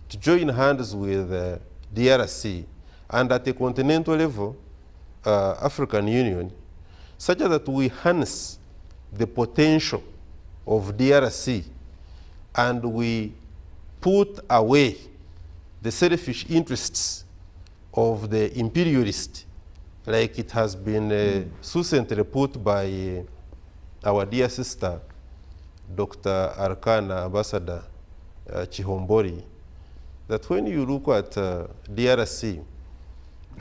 to join hands with DRC and at a continental level, African Union, such that we harness the potential of DRC and we put away the selfish interests of the imperialist like it has been succinctly put by our dear sister, Dr. Arkana Ambassador Chihombori, that when you look at DRC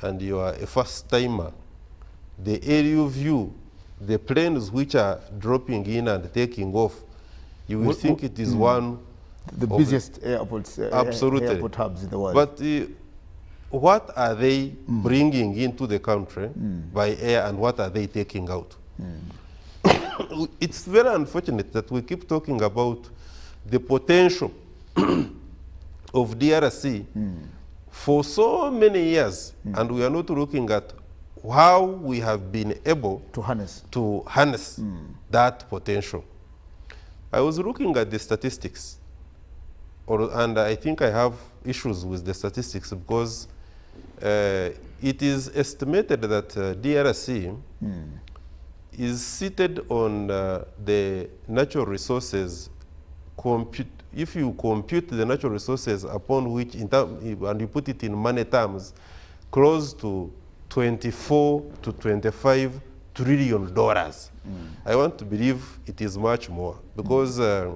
and you are a first-timer, the aerial view, the planes which are dropping in and taking off, you will think it is one the busiest airports, absolutely. airport hubs in the world. But what are they bringing into the country by air, and what are they taking out? It's very unfortunate that we keep talking about the potential of DRC for so many years, and we are not looking at how we have been able to harness that potential. I was looking at the statistics, and I think I have issues with the statistics because it is estimated that DRC is seated on the natural resources. If you compute the natural resources upon which, and you put it in money terms, close to 24 to 25 trillion dollars. I want to believe it is much more because the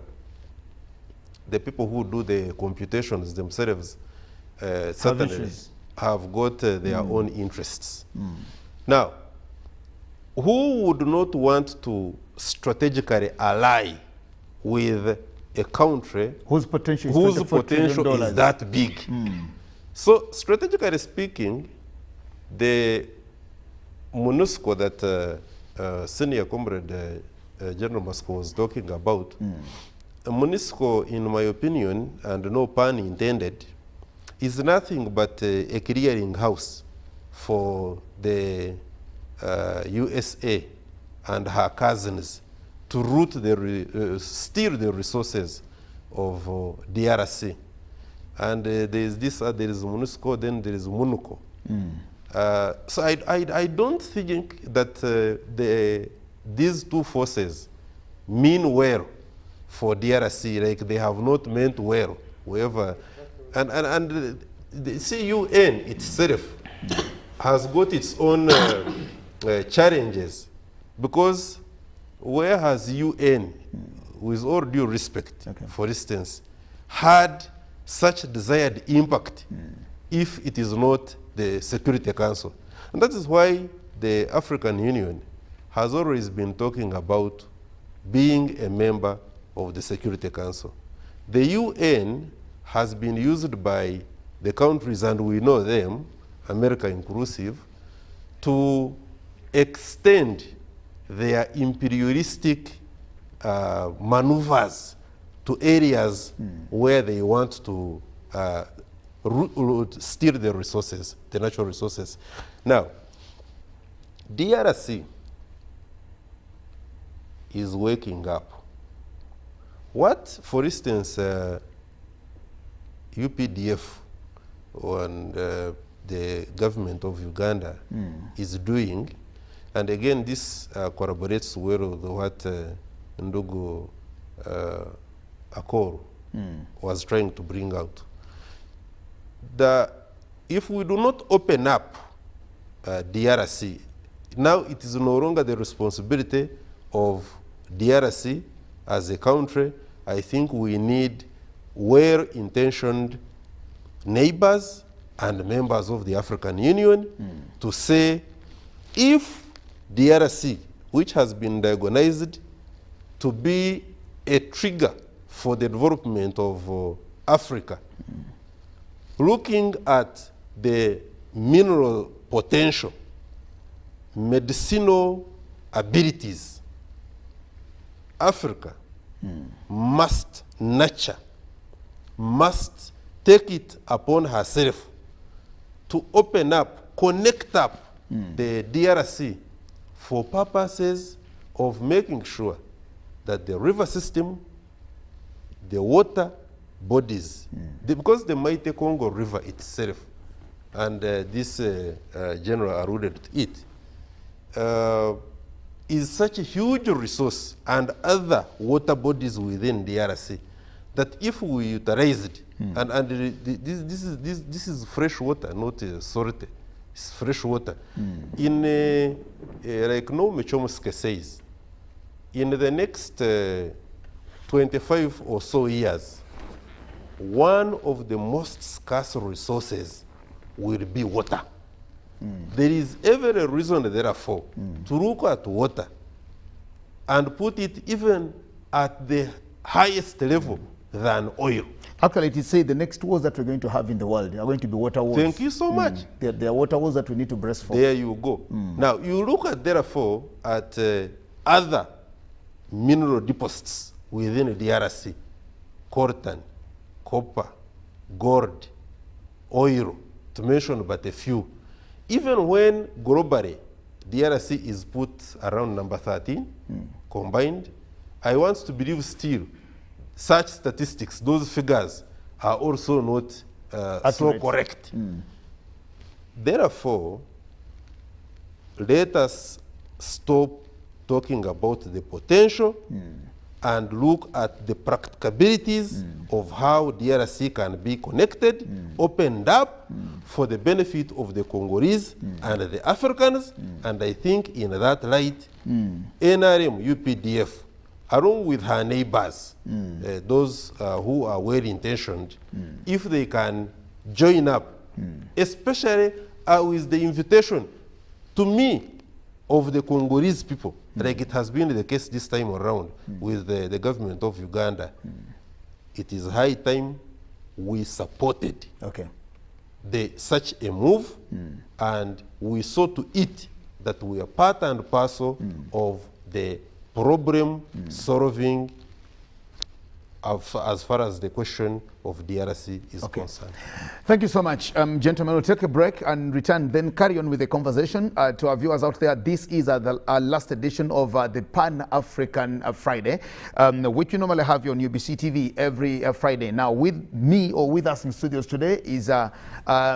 people who do the computations themselves certainly have got their own interests. Now, who would not want to strategically ally with a country whose potential is that big? So, strategically speaking, the MONUSCO that senior comrade General Moscow was talking about, MONUSCO, in my opinion, and no pun intended, is nothing but a clearing house for the USA and her cousins to root steal the resources of DRC. And there is this, there is MONUSCO, then there is MONUCO. So I don't think that these two forces mean well for DRC, like they have not meant well, whoever. And the CUN itself has got its own challenges, because where has UN, with all due respect, for instance, had such desired impact if it is not the Security Council? And that is why the African Union has always been talking about being a member of the Security Council. The UN has been used by the countries, and we know them, America inclusive, to extend their imperialistic maneuvers to areas where they want to steal the resources, the natural resources. Now, DRC is waking up. What, for instance, UPDF and the government of Uganda is doing, and again this corroborates well with what Ndugu Akol was trying to bring out. If we do not open up DRC, now it is no longer the responsibility of DRC as a country. I think we need well-intentioned neighbors and members of the African Union to say, if DRC, which has been diagnosed to be a trigger for the development of Africa, looking at the mineral potential, medicinal abilities, Africa must nurture, must take it upon herself to open up, connect up the DRC for purposes of making sure that the river system, the water bodies, because the mighty Congo River itself, and this general alluded to it, is such a huge resource, and other water bodies within DRC, that if we utilize it, and this is fresh water, not salty, it's fresh water. In, like Noam Chomsky says, in the next 25 or so years, one of the most scarce resources will be water. There is every reason, therefore, to look at water and put it even at the highest level than oil. Actually, it is said the next wars that we're going to have in the world are going to be water wars. Thank you so much. They are water wars that we need to brace for. There you go. Now, you look at, therefore, at other mineral deposits within the DRC, coltan, copper, gold, oil, to mention but a few. Even when globally DRC is put around number 13, combined, I want to believe still such statistics, those figures are also not so correct. Therefore, let us stop talking about the potential and look at the practicabilities of how DRC can be connected, opened up for the benefit of the Congolese and the Africans. And I think in that light, NRM, UPDF, along with her neighbors, those who are well-intentioned, if they can join up, especially with the invitation to me of the Congolese people, like it has been the case this time around with the government of Uganda, it is high time we supported such a move, and we saw to it that we are part and parcel of the problem solving as far as the question of DRC is concerned. Thank you so much. Gentlemen, we'll take a break and return, then carry on with the conversation. To our viewers out there, this is our last edition of the Pan-African Friday, which you normally have on UBC TV every Friday. Now, with me or with us in studios today is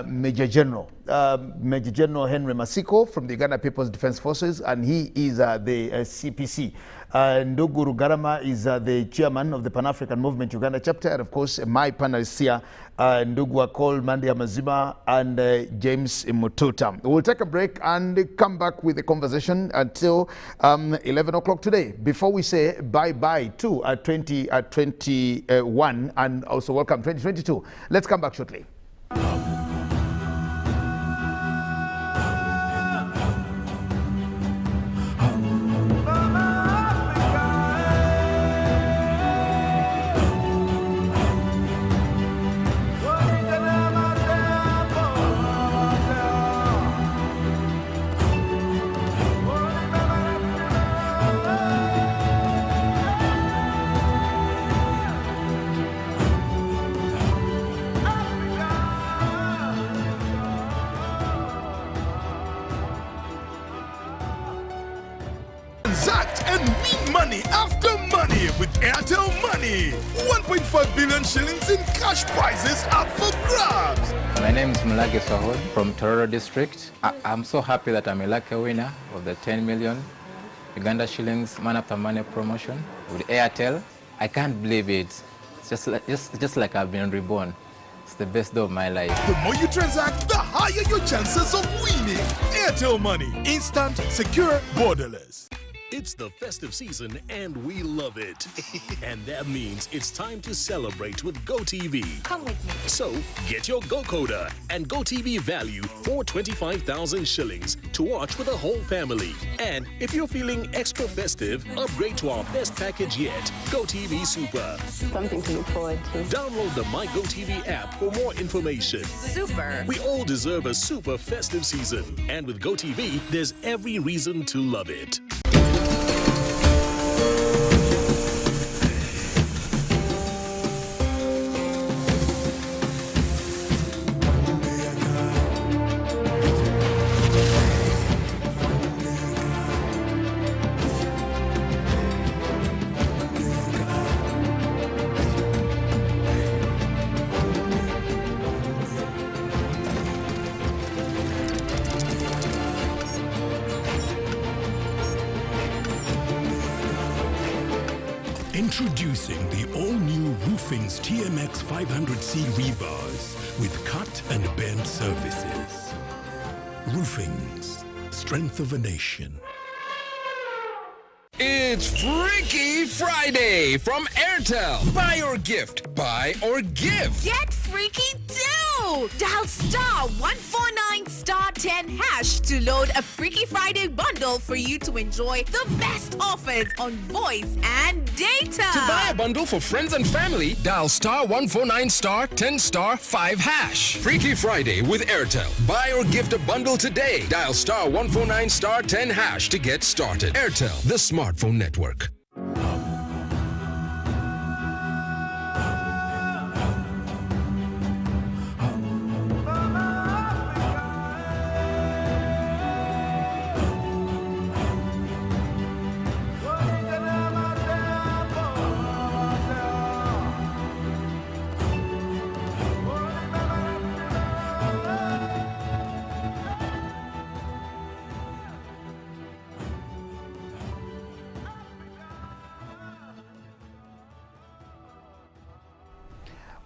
Major General Henry Masiko from the Uganda People's Defense Forces, and he is the CPC. Ndugu Rugarama is the chairman of the Pan-African Movement Uganda chapter, and of course my panelists here, Ndugu Akol Mandia Mazima and James Mututa. We'll take a break and come back with the conversation until 11 o'clock today, before we say bye-bye to 2021 and also welcome 2022. Let's come back shortly. And win money after money with Airtel Money. 1.5 billion shillings in cash prizes up for grabs. My name is Mulage Sahod from Tororo District. I'm so happy that I'm a lucky winner of the 10 million Uganda shillings man after money promotion with Airtel. I can't believe it. It's just like I've been reborn. It's the best day of my life. The more you transact, the higher your chances of winning. Airtel Money. Instant, secure, borderless. It's the festive season and we love it. And that means it's time to celebrate with GoTV. Come with me. So get your GoCoder and GoTV value for 25,000 shillings to watch with the whole family. And if you're feeling extra festive, upgrade to our best package yet, GoTV Super. Something to look forward to. Download the My GoTV app for more information. Super. We all deserve a super festive season. And with GoTV, there's every reason to love it. Introducing the all-new Roofing's TMX 500C rebars with cut and bend surfaces. Roofing's strength of a nation. It's Freaky Friday from Airtel. Buy or gift. Buy or give. Get freaky too! Dial star 149 star 10 hash to load a Freaky Friday bundle for you to enjoy the best offers on voice and data. To buy a bundle for friends and family, dial star 149 star 10 star 5 hash. Freaky Friday with Airtel. Buy or gift a bundle today. Dial star 149 star 10 hash to get started. Airtel, the smartphone network.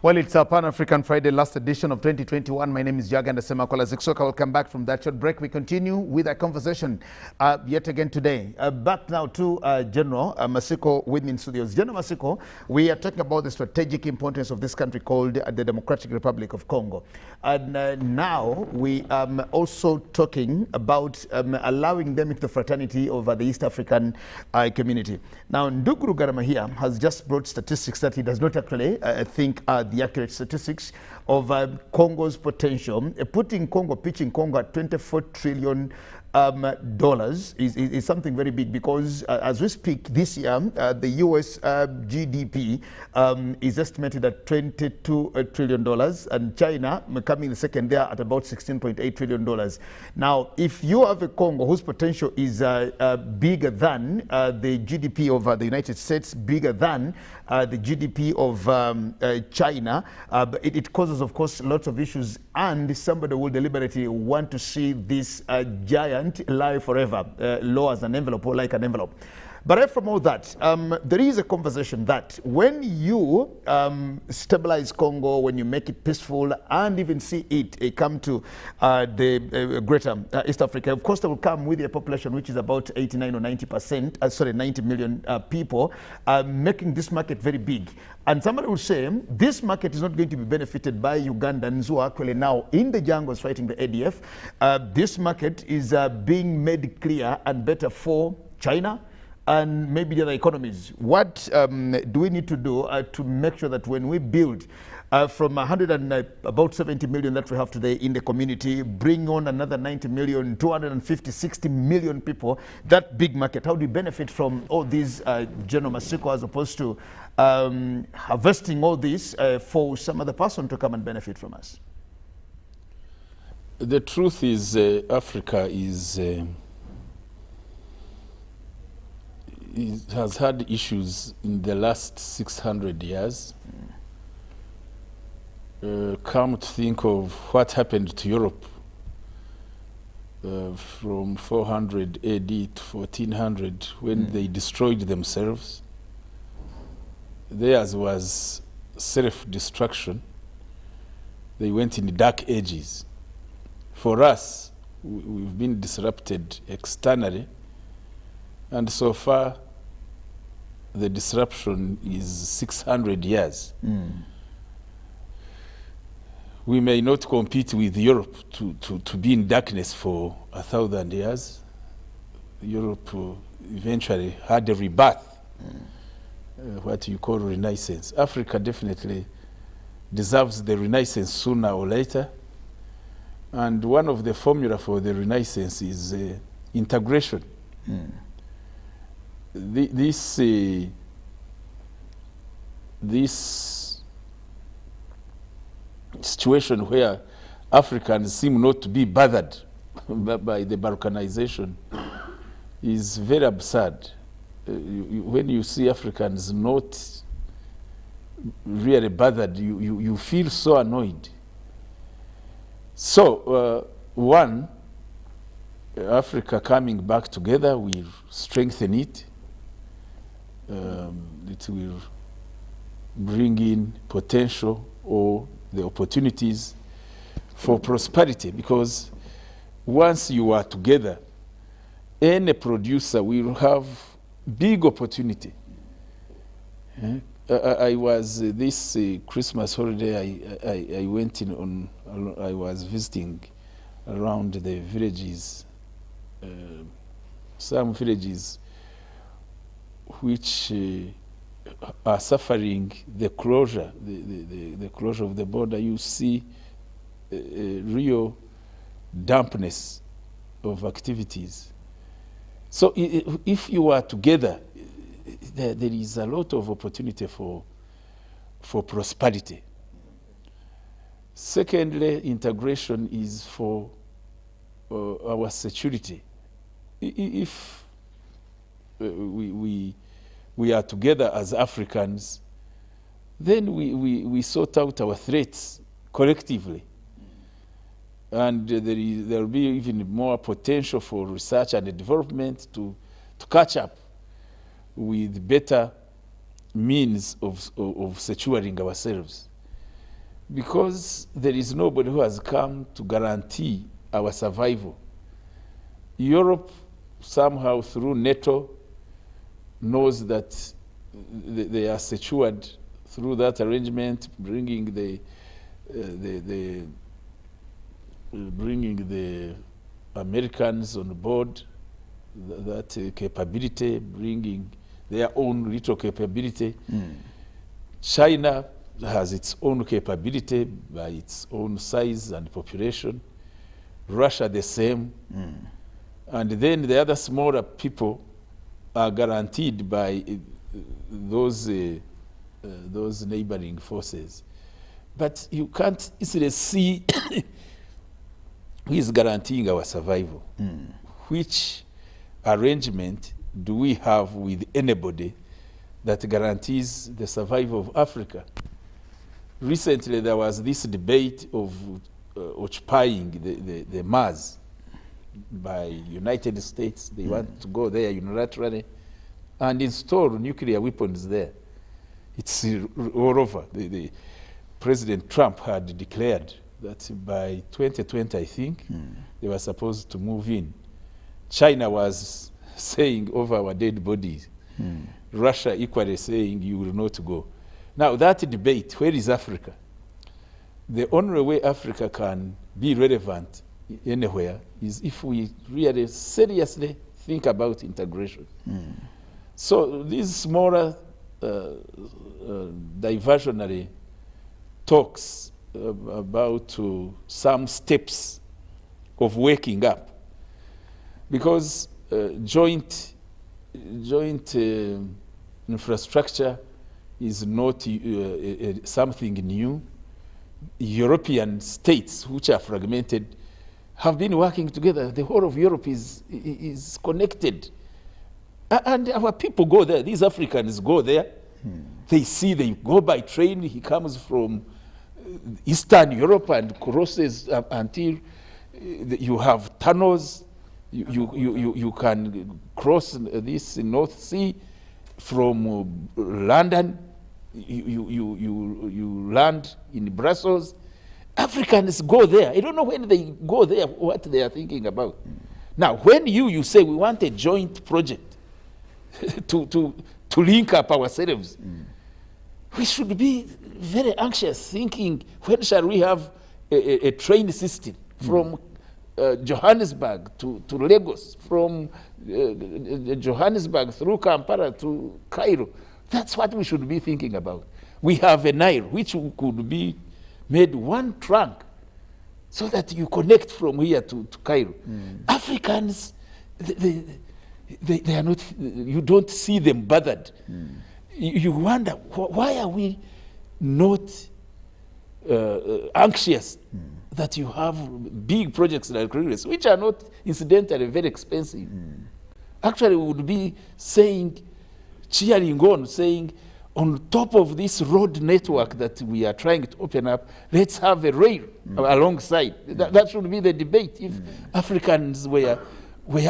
Well, it's our Pan-African Friday, last edition of 2021. My name is Uganda Semakola Ziksoka. Welcome back from that short break. We continue with our conversation yet again today. Back now to General Masiko with me in studios. General Masiko, we are talking about the strategic importance of this country called the Democratic Republic of Congo. And now we are also talking about allowing them into the fraternity of the East African community. Now, Nduguru Garama here has just brought statistics that he does not actually think are the accurate statistics of Congo's potential, pitching Congo at $24 trillion is something very big, because as we speak this year, the US GDP is estimated at $22 trillion, and China coming the second there at about $16.8 trillion. Now, if you have a Congo whose potential is bigger than the GDP of the United States, bigger than the GDP of China, it causes, of course, lots of issues, and somebody will deliberately want to see this giant lie forever, low as an envelope or like an envelope. But away from all that, there is a conversation that when you stabilize Congo, when you make it peaceful, and even see it come to the greater East Africa, of course, they will come with a population which is about 89 or 90%, 90 million people, making this market very big. And somebody will say, this market is not going to be benefited by Ugandans who are actually now in the jungles fighting the ADF. This market is being made clear and better for China and maybe the other economies. What do we need to do to make sure that when we build from about 70 million that we have today in the community, bring on another 90 million, 250, 60 million people, that big market, how do we benefit from all these, General Masiko, as opposed to harvesting all this for some other person to come and benefit from us? The truth is Africa has had issues in the last 600 years. Come to think of what happened to Europe from 400 AD to 1400, when they destroyed themselves. Theirs was self-destruction. They went in the dark ages. For us, we've been disrupted externally, and so far the disruption is 600 years. We may not compete with Europe to be in darkness for 1,000 years. Europe eventually had a rebirth, what you call renaissance. Africa definitely deserves the renaissance sooner or later. And one of the formula for the renaissance is integration. This situation where Africans seem not to be bothered by the Balkanization is very absurd. When you see Africans not really bothered, you feel so annoyed. So, one, Africa coming back together will strengthen it. It will bring in potential or the opportunities for prosperity, because once you are together, any producer will have big opportunity. I was this Christmas holiday. I went in on. I was visiting around the villages, some villages which are suffering the closure, the closure of the border. You see real dampness of activities. So if you are together, there is a lot of opportunity for prosperity. Secondly, integration is for our security. If we are together as Africans, then we sort out our threats collectively. And there will be even more potential for research and development to catch up with better means of securing ourselves. Because there is nobody who has come to guarantee our survival. Europe, somehow through NATO, knows that they are secured through that arrangement, bringing the Americans on board, that capability, bringing their own little capability. China has its own capability by its own size and population. Russia the same. And then the other smaller people are guaranteed by those neighboring forces. But you can't easily see who is guaranteeing our survival. Which arrangement do we have with anybody that guarantees the survival of Africa? Recently, there was this debate of occupying the Mars by United States. They want to go there unilaterally and install nuclear weapons there. It's all over. President Trump had declared that by 2020, I think, they were supposed to move in. China was saying over our dead bodies. Russia equally saying you will not go. Now that debate, where is Africa? The only way Africa can be relevant anywhere is if we really seriously think about integration. So these smaller diversionary talks about some steps of waking up, because joint infrastructure is not something new. European states, which are fragmented, have been working together. The whole of Europe is connected. And our people go there. These Africans go there. They go by train. He comes from Eastern Europe and crosses until you have tunnels. You can cross this North Sea from London. You land in Brussels. Africans go there. I don't know when they go there what they are thinking about. Now, when you say we want a joint project to link up ourselves, we should be very anxious, thinking when shall we have a train system from Johannesburg to Lagos, from Johannesburg through Kampala to Cairo. That's what we should be thinking about. We have a Nile which could be made one trunk so that you connect from here to Cairo. Africans, they are not, you don't see them bothered. You wonder, why are we not anxious that you have big projects like this, which are not incidentally very expensive? Actually, we would be saying, cheering on, saying, on top of this road network that we are trying to open up, let's have a rail alongside. That should be the debate if Africans were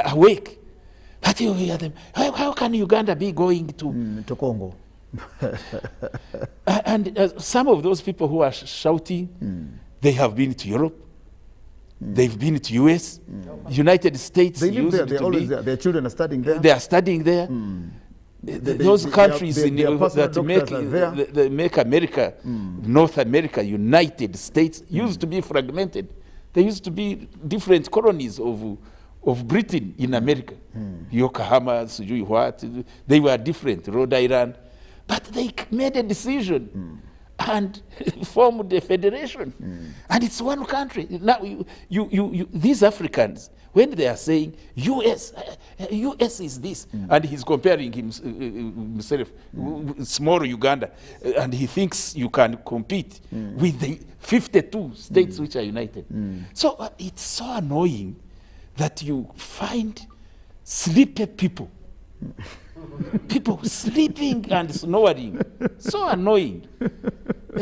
awake. But you hear them, how can Uganda be going to Congo? And some of those people who are shouting, they have been to Europe. They've been to US, United States. They live there. They're always there. Their children are studying there. They are studying there. Those countries that make America, North America, United States, used to be fragmented. There used to be different colonies of Britain in America. Yokohama, what, they were different, Rhode Island. But they made a decision and formed a federation. And it's one country. Now, these Africans, when they are saying US is this, and he's comparing himself, small Uganda, and he thinks you can compete with the 52 states which are united. So it's so annoying that you find sleepy people. People sleeping and snoring. So annoying.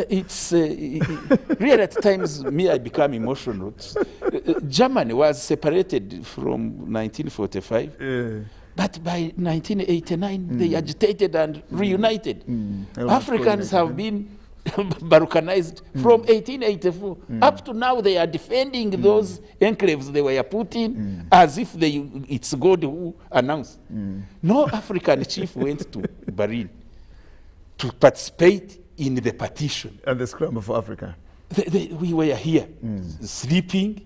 It's really at times me I become emotional. Germany was separated from 1945, but by 1989 they agitated and reunited. Africans have been Balkanized from 1884 up to now. They are defending those enclaves they were put in as if it's God who announced. No African chief went to Berlin to participate in the partition and the scramble for Africa. We were here sleeping,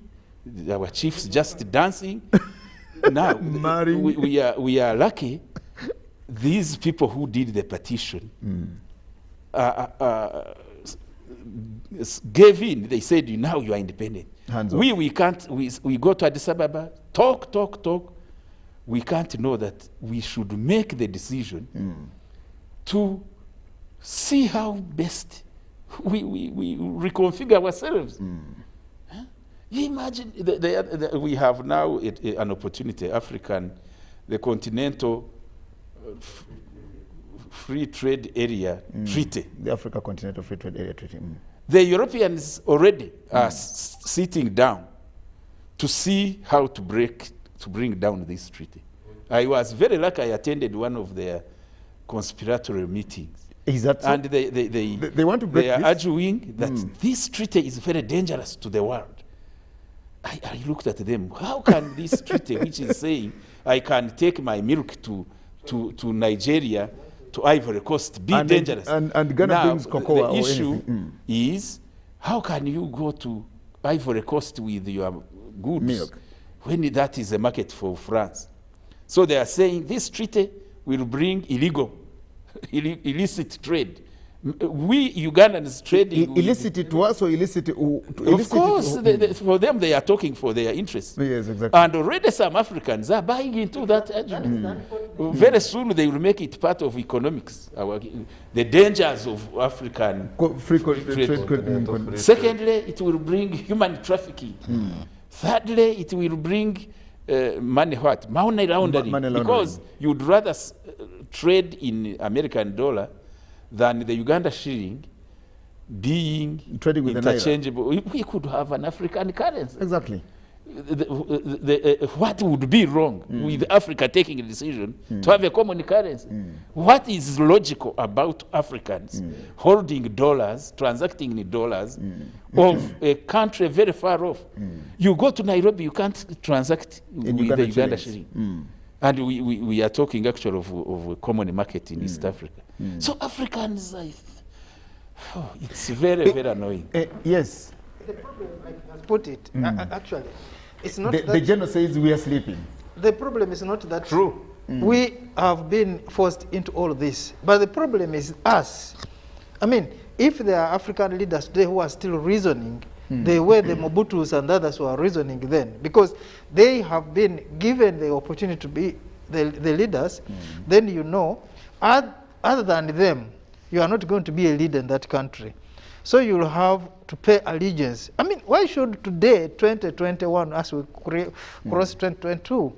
our chiefs just dancing. Now we are lucky. These people who did the partition gave in. They said, now you are independent. We can't. We go to Addis Ababa, talk. We can't know that we should make the decision to see how best we reconfigure ourselves. You imagine we have now an opportunity, the continental free trade area treaty. The Africa Continental Free Trade Area Treaty. The Europeans already are sitting down to see how to bring down this treaty. I was very lucky. I attended one of their conspiratory meetings. Is that so? And they want to break this? They are arguing that this treaty is very dangerous to the world. I looked at them. How can this treaty, which is saying I can take my milk to Nigeria, to Ivory Coast, be dangerous? And Ghana now, brings cocoa. The issue is, how can you go to Ivory Coast with your goods when that is a market for France? So they are saying this treaty will bring illicit trade. We Ugandans trading illicit to us or illicit to of course, for them they are talking for their interests. Yes, exactly. And already some Africans are buying into that argument. Very soon they will make it part of economics. The dangers of African free trade. Secondly, it will bring human trafficking. Thirdly, it will bring money laundering. Because you'd rather trade in American dollar than the Uganda shilling being trading with interchangeable. We could have an African currency. Exactly. What would be wrong with Africa taking a decision to have a common currency? What is logical about Africans holding dollars, transacting in dollars of a country very far off? You go to Nairobi, you can't transact with the Uganda shilling. And we are talking actually of a common market in East Africa. So Africans, it's very, very annoying. Yes. The problem, like I put it, actually, it's not the general says we are sleeping. The problem is not that true. We have been forced into all this. But the problem is us. I mean, if there are African leaders today who are still reasoning, they were the Mobutus and others who are reasoning then, because they have been given the opportunity to be the leaders, then you know, other than them, you are not going to be a leader in that country. So you'll have to pay allegiance. I mean, why should today, 2021, as we cross 2022,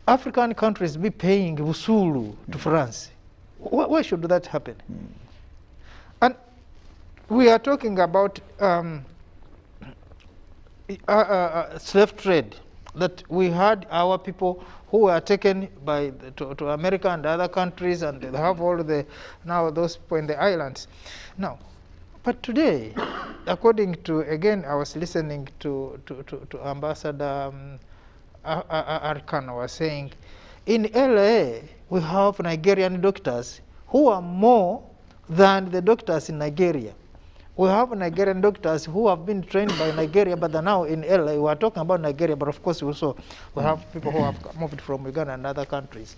African countries be paying usulu to France? Why should that happen? And we are talking about slave trade, that we had our people who were taken to America and other countries, and they have all now those people in the islands. Now, But today, according to, again, I was listening to Ambassador Arkan was saying, in LA, we have Nigerian doctors who are more than the doctors in Nigeria. We have Nigerian doctors who have been trained by Nigeria, but they're now in LA. We are talking about Nigeria, but of course also we have people who have moved from Uganda and other countries.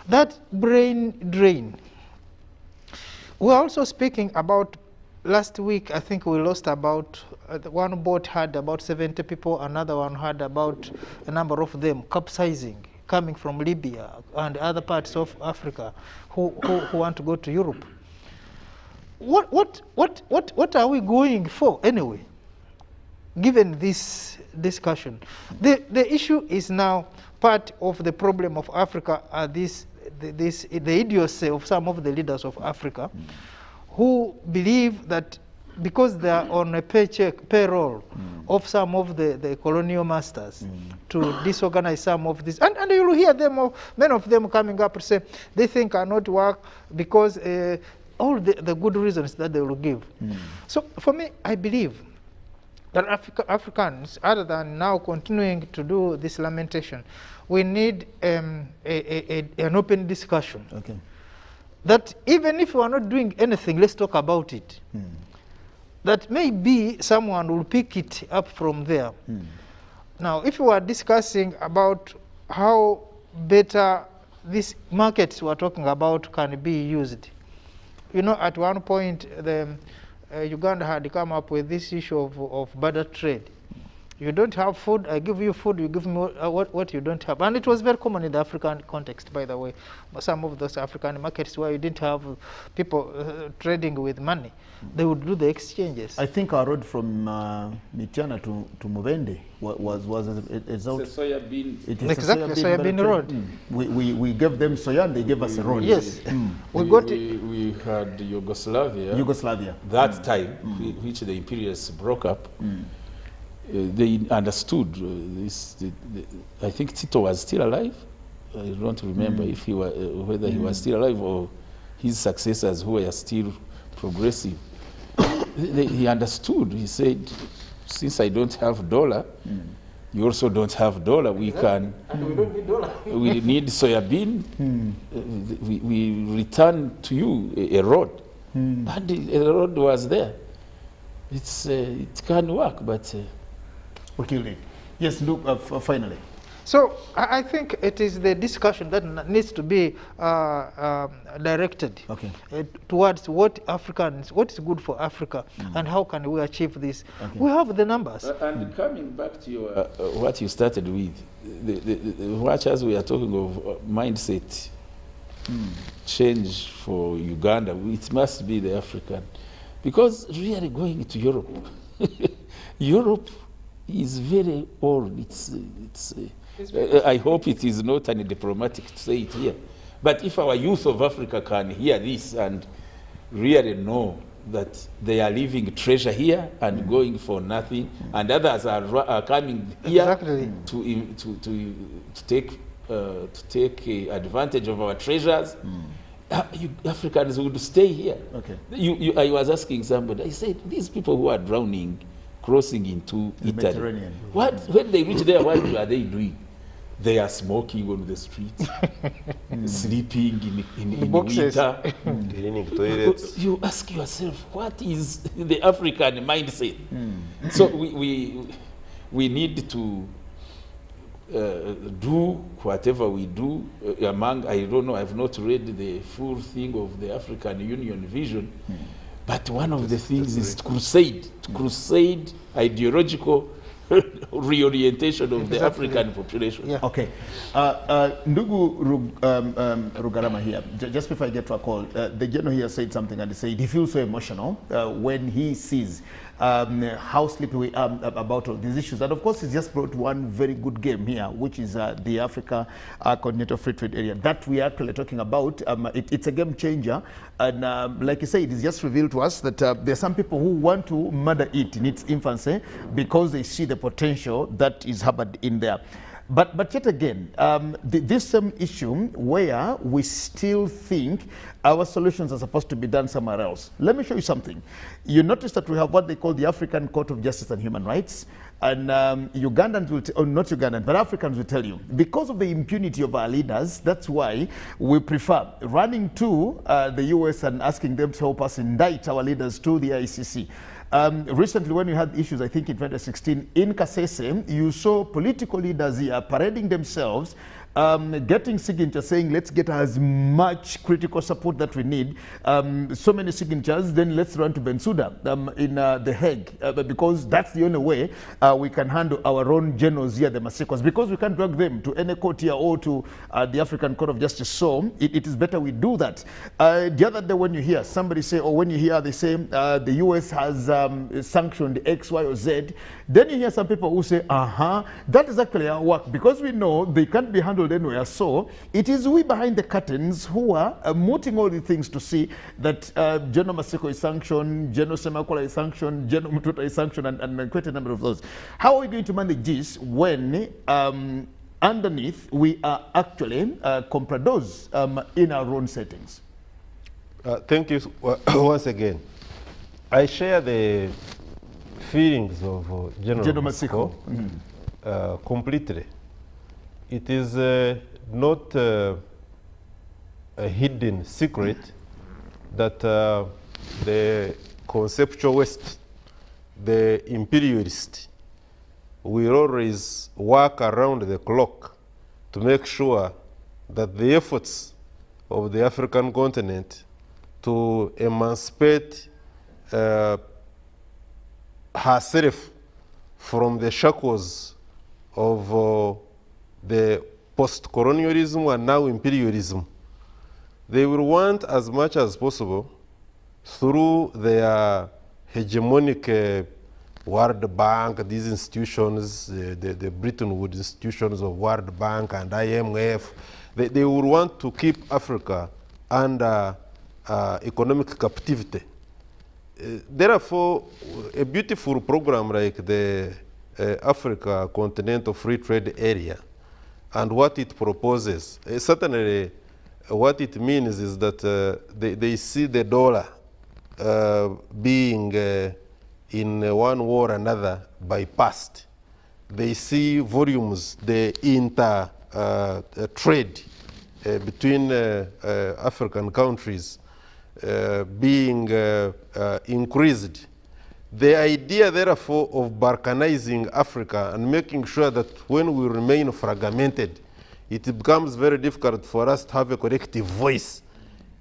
That brain drain. We're also speaking about, last week, I think we lost about, one boat had about 70 people, another one had about a number of them capsizing, coming from Libya and other parts of Africa who want to go to Europe. What are we going for anyway, given this discussion? The issue is now part of the problem of Africa are the idiocy of some of the leaders of Africa who believe that because they are on a payroll of some of the colonial masters to disorganize some of this. And you will hear them, many of them coming up and say they think cannot work because all the good reasons that they will give. So for me, I believe that Africans, other than now continuing to do this lamentation, we need an open discussion. Okay. That even if we are not doing anything, let's talk about it. That maybe someone will pick it up from there. Now, if we are discussing about how better these markets we are talking about can be used, you know, at one point, Uganda had come up with this issue of barter trade. You don't have food, I give you food, you give me what you don't have. And it was very common in the African context, by the way. Some of those African markets where you didn't have people trading with money, they would do the exchanges. I think our road from Mityana to Mubende was it's a soya bean. Exactly, soya bean road. We gave them soya and they gave us a road. Yes. We had Yugoslavia. That time, which the imperialists broke up. They understood this. I think Tito was still alive. I don't remember if he was, whether he was still alive or his successors who were still progressive. He understood. He said, since I don't have dollar, you also don't have dollar. We can. And we don't need dollar. We need soya bean. We return to you a road. And the road was there. It can work, but. Okay. Yes, look, finally. So I think it is the discussion that needs to be directed towards what is good for Africa and how can we achieve this. We have the numbers. And coming back to your, what you started with, watch as we are talking of mindset change for Uganda, it must be the African. Because really going to Europe, Europe is very old. I hope it is not any diplomatic to say it here. But if our youth of Africa can hear this and really know that they are leaving treasure here and going for nothing, and others are coming here to take advantage of our treasures, Africans would stay here. I was asking somebody, I said, these people who are drowning, crossing into Italy. When they reach there, what are they doing? They are smoking on the streets, sleeping in winter. Cleaning toilets. You ask yourself, what is the African mindset? So we need to do whatever we do among, I don't know, I've not read the full thing of the African Union vision. But one of the things is to crusade ideological reorientation of the African population. Okay. Ndugu Rugarama here, just before I get to a call, the general here said something and he said he feels so emotional when he sees how sleepy we are about all these issues. And of course, he's just brought one very good game here, which is the Africa Continental Free Trade Area that we are actually talking about. It's a game changer. And like you said, it's just revealed to us that there are some people who want to murder it in its infancy because they see the potential that is harbored in there. But yet again, this same issue where we still think our solutions are supposed to be done somewhere else. Let me show you something. You notice that we have what they call the African Court of Justice and Human Rights. And Ugandans will, or not Ugandans, but Africans will tell you, because of the impunity of our leaders, that's why we prefer running to the US and asking them to help us indict our leaders to the ICC. Recently, when we had issues, I think in 2016, in Kasese, you saw political leaders here parading themselves, getting signatures saying, let's get as much critical support that we need. So many signatures, then let's run to Bensouda in The Hague, because that's the only way we can handle our own generals here, the Masekwas, because we can't drag them to any court here or to the African Court of Justice. So it is better we do that. The other day when you hear somebody say, or when you hear they say the US has sanctioned X, Y, or Z, then you hear some people who say, that is actually our work, because we know they can't be handled anywhere. So it is we behind the curtains who are mooting all the things to see that General Maseko is sanctioned, General Semakola is sanctioned, General Mututa is sanctioned, and quite a number of those. How are we going to manage this when underneath we are actually compradors in our own settings? Thank you once again. I share the feelings of General Maseko completely. It is not a hidden secret that the conceptual West, the imperialist, will always work around the clock to make sure that the efforts of the African continent to emancipate herself from the shackles of the post-colonialism and now imperialism, they will want as much as possible through their hegemonic World Bank, these institutions, the Bretton Woods institutions of World Bank and IMF, they will want to keep Africa under economic captivity. Therefore, a beautiful program like the Africa Continental Free Trade Area and what it proposes, certainly what it means is that they see the dollar being in one war or another bypassed. They see volumes, the trade between African countries being increased. The idea, therefore, of balkanizing Africa and making sure that when we remain fragmented, it becomes very difficult for us to have a collective voice.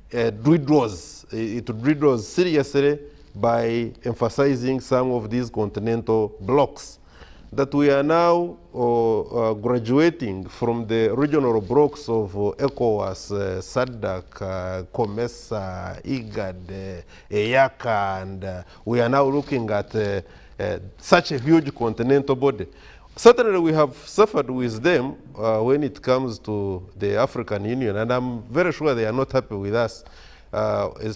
It dwindles seriously by emphasizing some of these continental blocks. That we are now graduating from the regional blocks of ECOWAS, SADC, COMESA, IGAD, EYACA, and we are now looking at such a huge continental body. Certainly we have suffered with them when it comes to the African Union, and I'm very sure they are not happy with us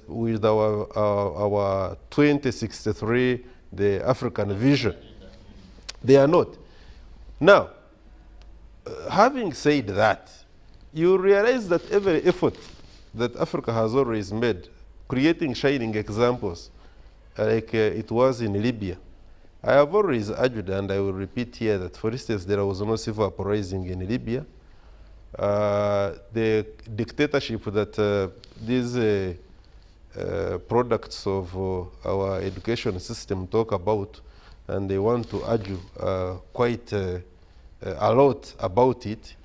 with our 2063, the African vision. They are not. Now, having said that, you realize that every effort that Africa has always made, creating shining examples, like it was in Libya. I have always argued, and I will repeat here, that, for instance, there was no civil uprising in Libya. The dictatorship that these products of our education system talk about, and they want to argue quite a lot about it.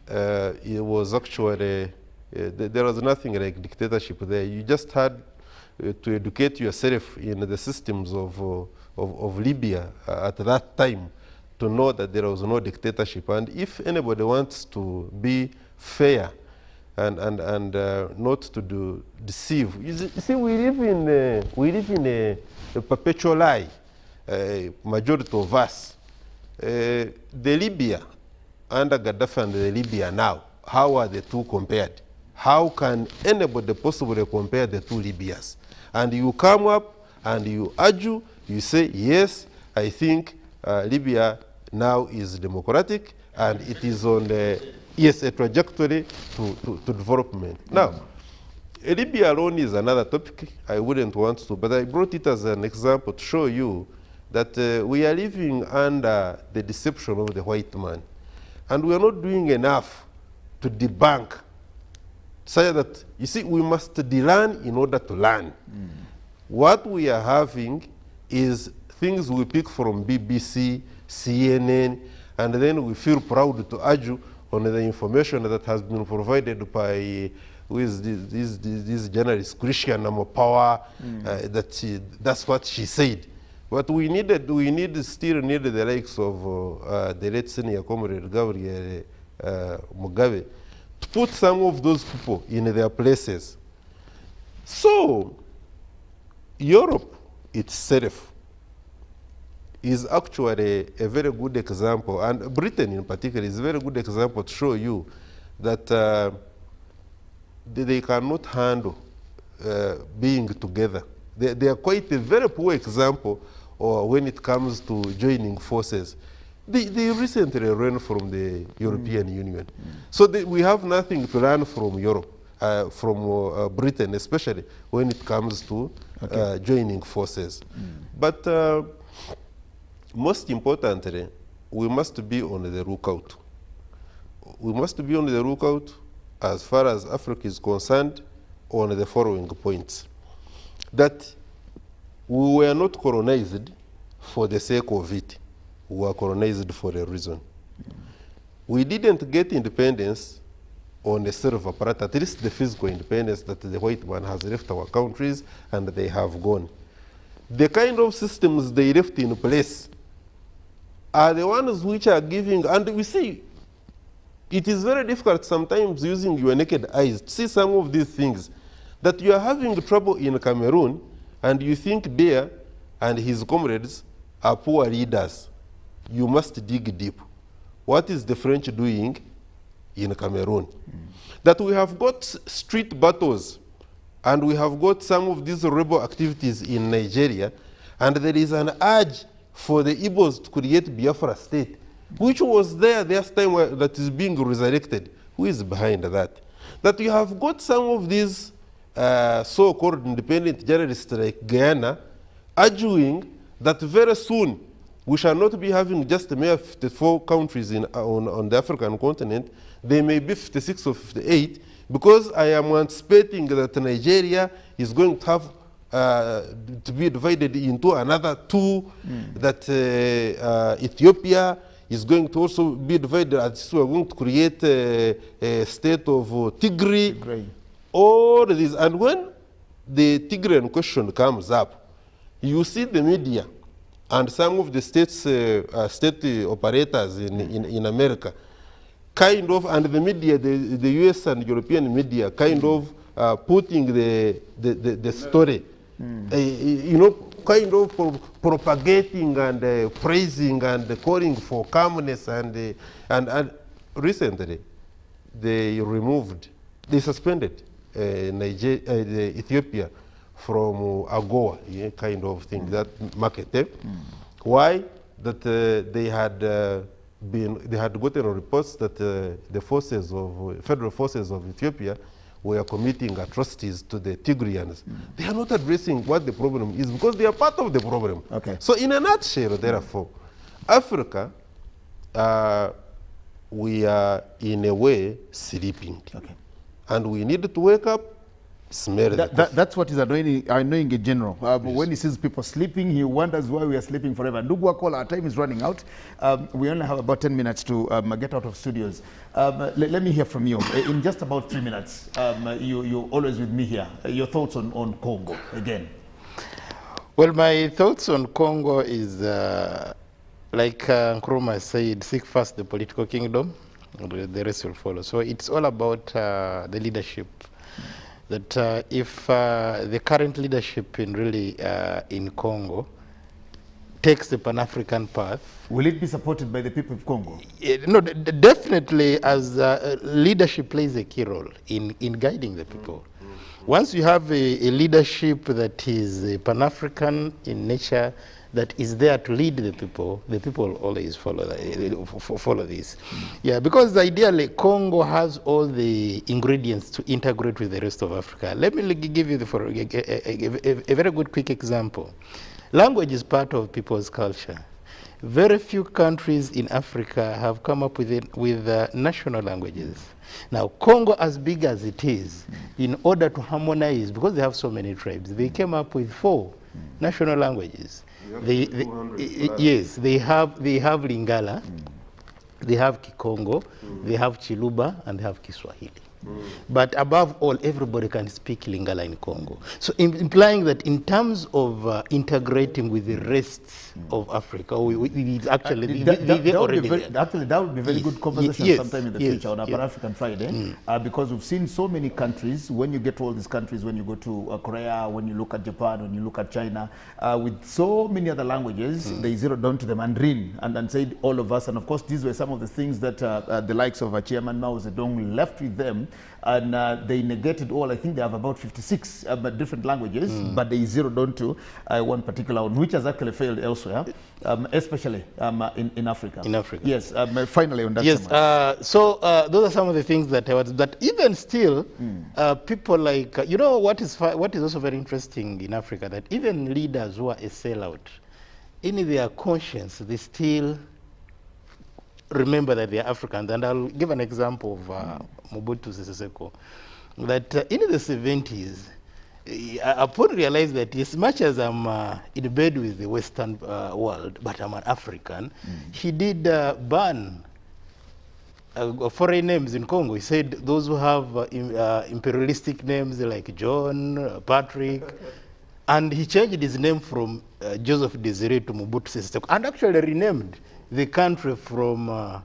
It was actually, there was nothing like dictatorship there. You just had to educate yourself in the systems of Libya at that time to know that there was no dictatorship. And if anybody wants to be fair and not to deceive, you see, we live in a perpetual lie. Majority of us, the Libya under Gaddafi and the Libya now, how are the two compared? How can anybody possibly compare the two Libyas? And you come up and you argue, you say, yes, I think Libya now is democratic, and it is on a trajectory to development. Now, Libya alone is another topic. I wouldn't want to, but I brought it as an example to show you that we are living under the deception of the white man. And we are not doing enough to debunk, say that, you see, we must de-learn in order to learn. What we are having is things we pick from BBC, CNN, and then we feel proud to argue on the information that has been provided by this journalist, Christian Power, that's what she said. But still need the likes of the late senior comrade Gabriel Mugabe to put some of those people in their places. So, Europe itself is actually a very good example, and Britain in particular is a very good example to show you that they cannot handle being together. They are quite a very poor example when it comes to joining forces. They recently ran from the European Union. So we have nothing to learn from Europe, from Britain especially, when it comes to joining forces. But most importantly, we must be on the lookout. We must be on the lookout as far as Africa is concerned on the following points. That we were not colonized for the sake of it. We were colonized for a reason. We didn't get independence on a silver platter, at least the physical independence that the white man has left our countries, and they have gone. The kind of systems they left in place are the ones which are giving, and we see, it is very difficult sometimes using your naked eyes to see some of these things, that you are having trouble in Cameroon, and you think Bear and his comrades are poor leaders. You must dig deep. What is the French doing in Cameroon? That we have got street battles, and we have got some of these rebel activities in Nigeria, and there is an urge for the Igbos to create Biafra state, which was there this time that is being resurrected. Who is behind that? That you have got some of these so-called independent journalists like Guyana arguing that very soon we shall not be having just mere 54 countries on the African continent. They may be 56 or 58, because I am anticipating that Nigeria is going to have to be divided into another two, that Ethiopia is going to also be divided, as we are going to create a state of Tigray. All this, and when the Tigrayan question comes up, you see the media and some of the state operators in America kind of, and the media, the US and European media kind of putting the story, you know, kind of propagating and praising and calling for calmness, and recently they suspended Ethiopia from AGOA, kind of thing, that market. Why? That they had gotten reports that the forces of federal forces of Ethiopia were committing atrocities to the Tigrayans. They are not addressing what the problem is, because they are part of the problem. So in a nutshell, therefore, Africa, we are in a way sleeping. And we need to wake up, smell that's what is annoying in general. When he sees people sleeping, he wonders why we are sleeping forever. Ndugu Wakola, our time is running out. We only have about 10 minutes to get out of studios. Let me hear from you. In just about 3 minutes, you're always with me here. Your thoughts on Congo, again. Well, my thoughts on Congo is, like Nkrumah said, seek first the political kingdom, the rest will follow. So it's all about the leadership. That if the current leadership in Congo takes the Pan-African path. Will it be supported by the people of Congo? No, definitely, as leadership plays a key role in guiding the people. Once you have a leadership that is Pan-African in nature, that is there to lead the people always follow this. Yeah, because ideally Congo has all the ingredients to integrate with the rest of Africa. Let me give you a very good quick example. Language is part of people's culture. Very few countries in Africa have come up with national languages. Now, Congo, as big as it is, in order to harmonize, because they have so many tribes, they came up with 4 national languages. Yes, they have Lingala, they have Kikongo, they have Chiluba, and they have Kiswahili. But above all, everybody can speak Lingala in Congo. So implying that in terms of integrating with the rest of Africa, we actually that would be very good conversation sometime in the future on Upper African Friday, because we've seen so many countries. When you get to all these countries, when you go to Korea, when you look at Japan, when you look at China, with so many other languages, they zeroed down to the Mandarin and said all of us. And of course, these were some of the things that the likes of Chairman Mao Zedong left with them. And they negated all. I think they have about 56 different languages, but they zeroed down to one particular one, which has actually failed elsewhere, especially in Africa. In Africa. Yes. Finally on that. Yes. So those are some of the things that I was. But even still, people like you know what is also very interesting in Africa, that even leaders who are a sellout, in their conscience, they still remember that they are Africans. And I'll give an example of Mobutu Sese Seko, that in the 70s, upon realized that as much as I'm in bed with the Western world, but I'm an African, he did ban foreign names in Congo. He said those who have imperialistic names like John, Patrick, and he changed his name from Joseph Desiree to Mobutu Sese Seko, and actually renamed the country from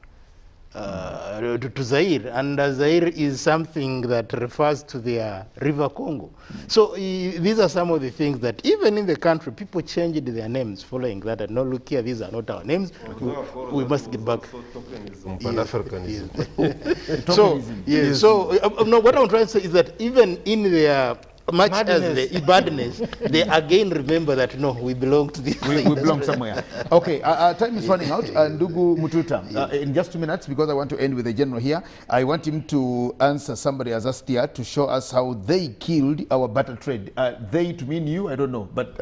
to Zaire, and Zaire is something that refers to their river Congo. So these are some of the things that even in the country, people changed their names following that. And no, look here, these are not our names. We must get back. No, what I'm trying to say is that even in their much as the badness, they again remember that no, we belong to this. We belong somewhere. Okay, our time is running out. Ndugu Mututa, in just 2 minutes, because I want to end with the general here, I want him to answer somebody has asked here to show us how they killed our barter trade. They to mean you, I don't know, but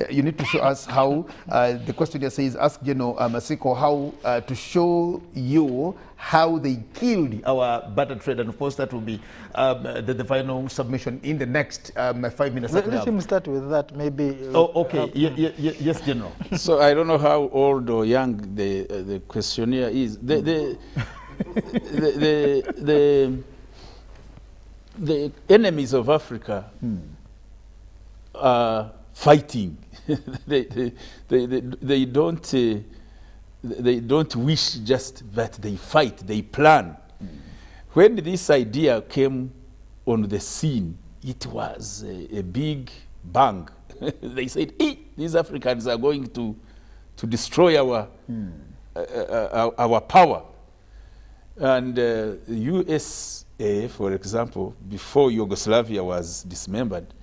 you need to show us how. The question here says, ask General Masiko how to show you how they killed our barter trade, and of course that will be the final submission in the next 5 minutes. Let him start with that, maybe. Oh, okay. Yes, General. So I don't know how old or young the questionnaire is. The enemies of Africa are fighting. They don't wish just that, they fight, they plan. When this idea came on the scene, it was a big bang. They said, hey, these Africans are going to destroy our power. And USA, for example, before Yugoslavia was dismembered,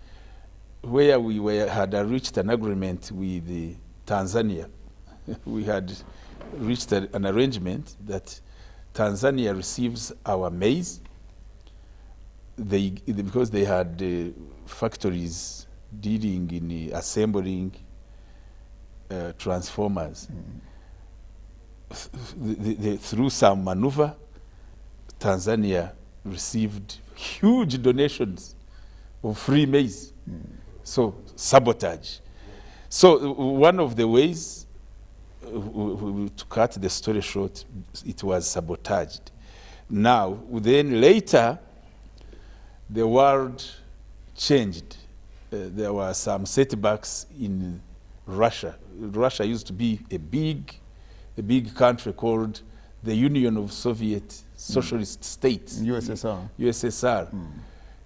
where we had reached an agreement with Tanzania, we had reached an arrangement that Tanzania receives our maize. Because they had factories dealing in assembling transformers. Through some maneuver, Tanzania received huge donations of free maize. So sabotage. So one of the ways, to cut the story short, it was sabotaged. Now, then later, the world changed. There were some setbacks in Russia. Russia used to be a big country called the Union of Soviet Socialist States. USSR.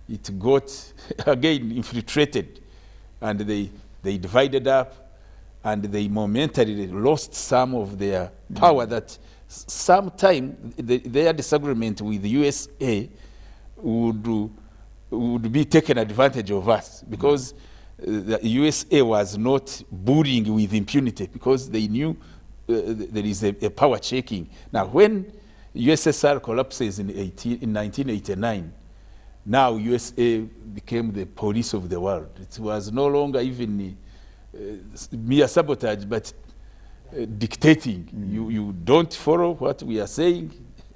It got, again, infiltrated, and they divided up, and they momentarily lost some of their power that sometime their disagreement with the USA would be taken advantage of us, because the USA was not bullying with impunity because they knew there is a power checking. Now, when USSR collapses in 1989, now USA became the police of the world. It was no longer even mere sabotage, but dictating. You don't follow what we are saying,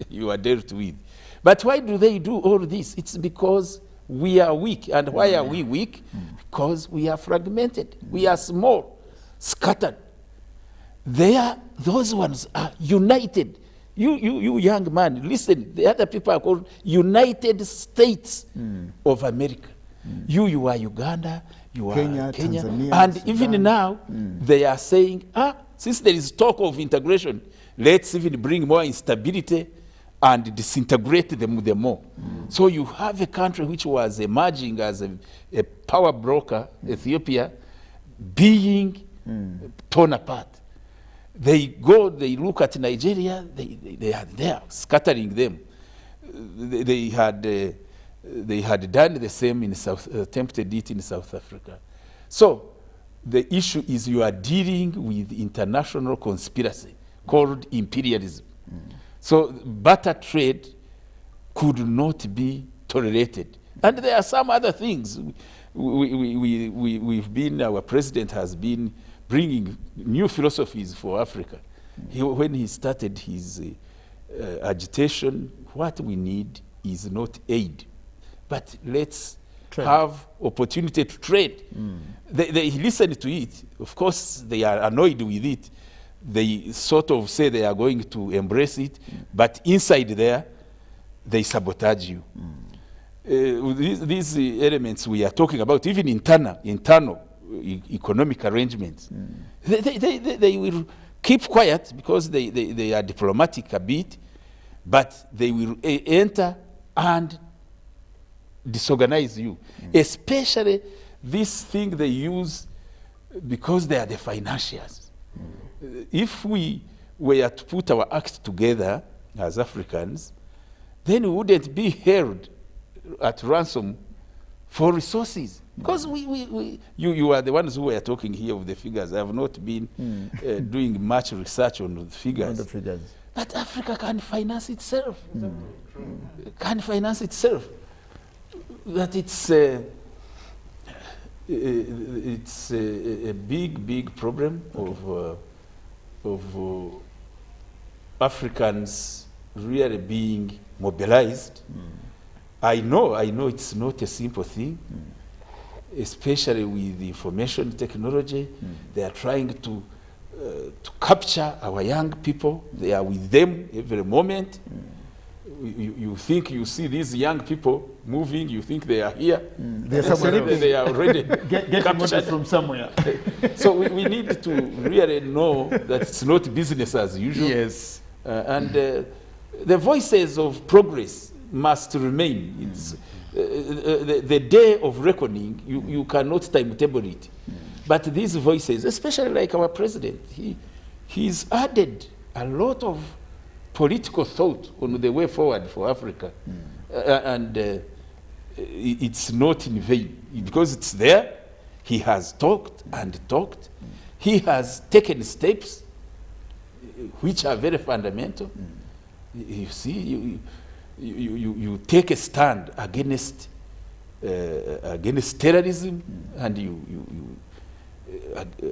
you are dealt with. But why do they do all this? It's because we are weak. And why are we weak? Because we are fragmented. We are small, scattered. Those ones are united. You young man, listen, the other people are called United States of America. You are Uganda, you are Kenya, Tanzania, and Sudan. even now they are saying, since there is talk of integration, let's even bring more instability and disintegrate them more. So you have a country which was emerging as a power broker, Ethiopia, being torn apart. They look at Nigeria, they are there, scattering them. They had done the same attempted it in South Africa. So the issue is you are dealing with international conspiracy called imperialism. So barter trade could not be tolerated. And there are some other things. Our president has been bringing new philosophies for Africa. When he started his agitation, what we need is not aid, but let's have opportunity to trade. They listened to it. Of course, they are annoyed with it. They sort of say they are going to embrace it, but inside there, they sabotage you. These elements we are talking about, even internal economic arrangements, they will keep quiet because they are diplomatic a bit, but they will enter and disorganize you. Especially this thing they use because they are the financiers. If we were to put our act together as Africans, then we wouldn't be held at ransom for resources. Because you are the ones who are talking here of the figures. I have not been doing much research on the figures. But Africa can finance itself. Can finance itself. That it's a big problem of Africans really being mobilized. I know it's not a simple thing, especially with the information technology. They are trying to capture our young people. They are with them every moment. You think you see these young people moving, you think they are here. They are already captured from somewhere. So we need to really know that it's not business as usual. Yes. And the voices of progress must remain. It's the day of reckoning, you cannot timetable it. But these voices, especially like our president, he's added a lot of political thought on the way forward for Africa. And it's not in vain. Because it's there, he has talked and talked. He has taken steps which are very fundamental. You see, you take a stand against terrorism, and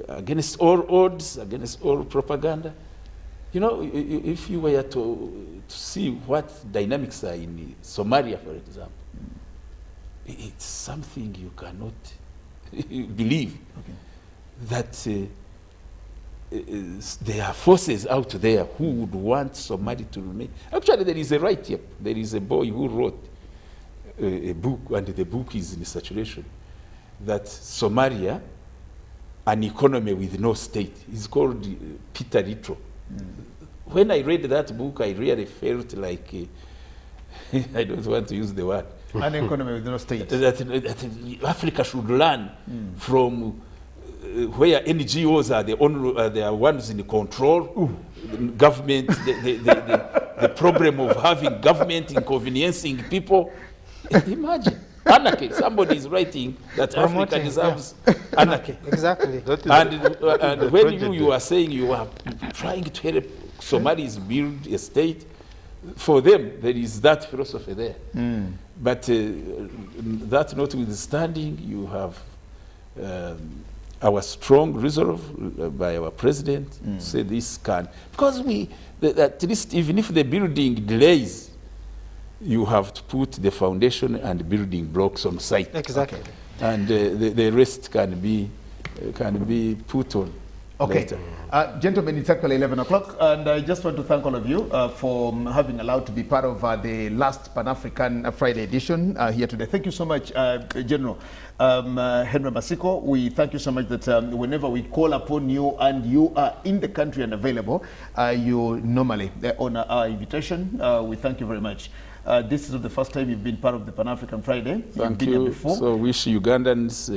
against all odds, against all propaganda. You know, if you were to see what dynamics are in Somalia, for example, it's something you cannot believe. That there are forces out there who would want Somalia to remain. Actually, there is a write-up. There is a boy who wrote a book, and the book is in circulation, that Somalia, an economy with no state, is called Peter Little. When I read that book, I really felt like, I don't want to use the word, an economy with no state. That Africa should learn from where NGOs are the ones in control, government, the problem of having government inconveniencing people. Imagine. Anarchy. Somebody is writing that Africa deserves anarchy. Exactly. And when you are saying you are trying to help Somalis build a state, for them there is that philosophy there. But that notwithstanding, you have our strong resolve by our president to say this can, because at least even if the building delays, you have to put the foundation and building blocks on site. Exactly. And the rest can be put on later. Gentlemen, it's actually 11 o'clock, and I just want to thank all of you for having allowed to be part of the last Pan-African Friday edition here today. Thank you so much, General Henry Masiko. We thank you so much that whenever we call upon you and you are in the country and available, you normally honor our invitation. We thank you very much. This is the first time you've been part of the Pan-African Friday. Thank you. So wish Ugandans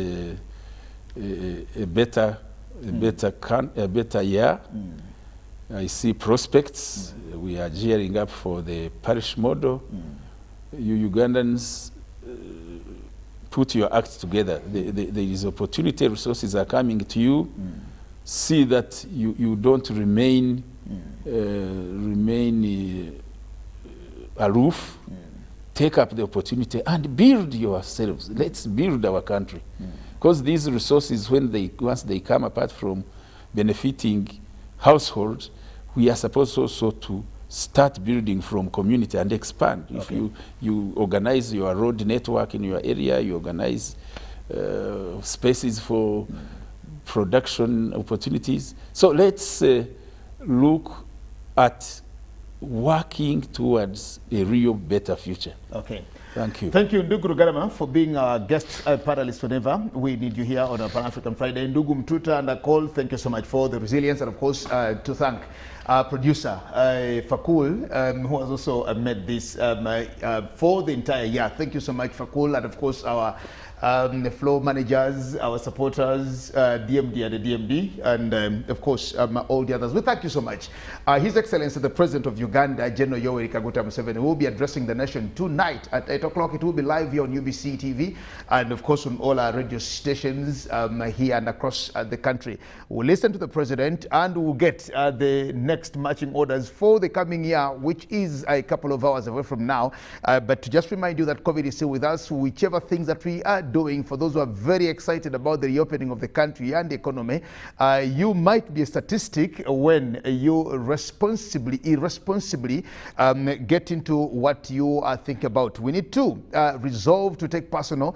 a better year. I see prospects. We are gearing up for the parish model. You Ugandans, put your act together. There is opportunity, resources are coming to you. See that you don't remain aloof. Take up the opportunity and build yourselves. Let's build our country. Because these resources, once they come apart from benefiting households, we are supposed also to start building from community and expand. If you organize your road network in your area, you organize spaces for production opportunities. So let's look at working towards a real better future. Okay. Thank you. Thank you, Ndugu Rugarama, for being our guest panelist whenever we need you here on our Pan-African Friday. Ndugu Mtuta and Akol, thank you so much for the resilience, and of course to thank our producer, Fakul, who has also made this for the entire year. Thank you so much, Fakul, and of course our the floor managers, our supporters, DMD and the DMD, and of course all the others. We thank you so much. His Excellency the President of Uganda, General Yoweri Kaguta Museveni, will be addressing the nation tonight at 8 o'clock. It will be live here on UBC TV and of course on all our radio stations here and across the country. We'll listen to the President and we'll get the next marching orders for the coming year, which is a couple of hours away from now. But to just remind you that COVID is still with us, whichever things that we are doing, for those who are very excited about the reopening of the country and the economy, you might be a statistic when you irresponsibly get into what you think about. We need to resolve to take personal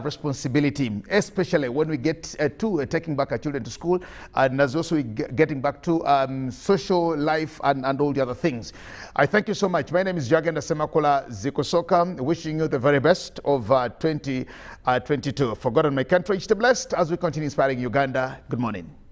responsibility, especially when we get to taking back our children to school, and as also getting back to social life and all the other things. I thank you so much. My name is Jagenda Semakola Zikosoka, wishing you the very best of 2022. For God and my country, stay blessed as we continue inspiring Uganda. Good morning.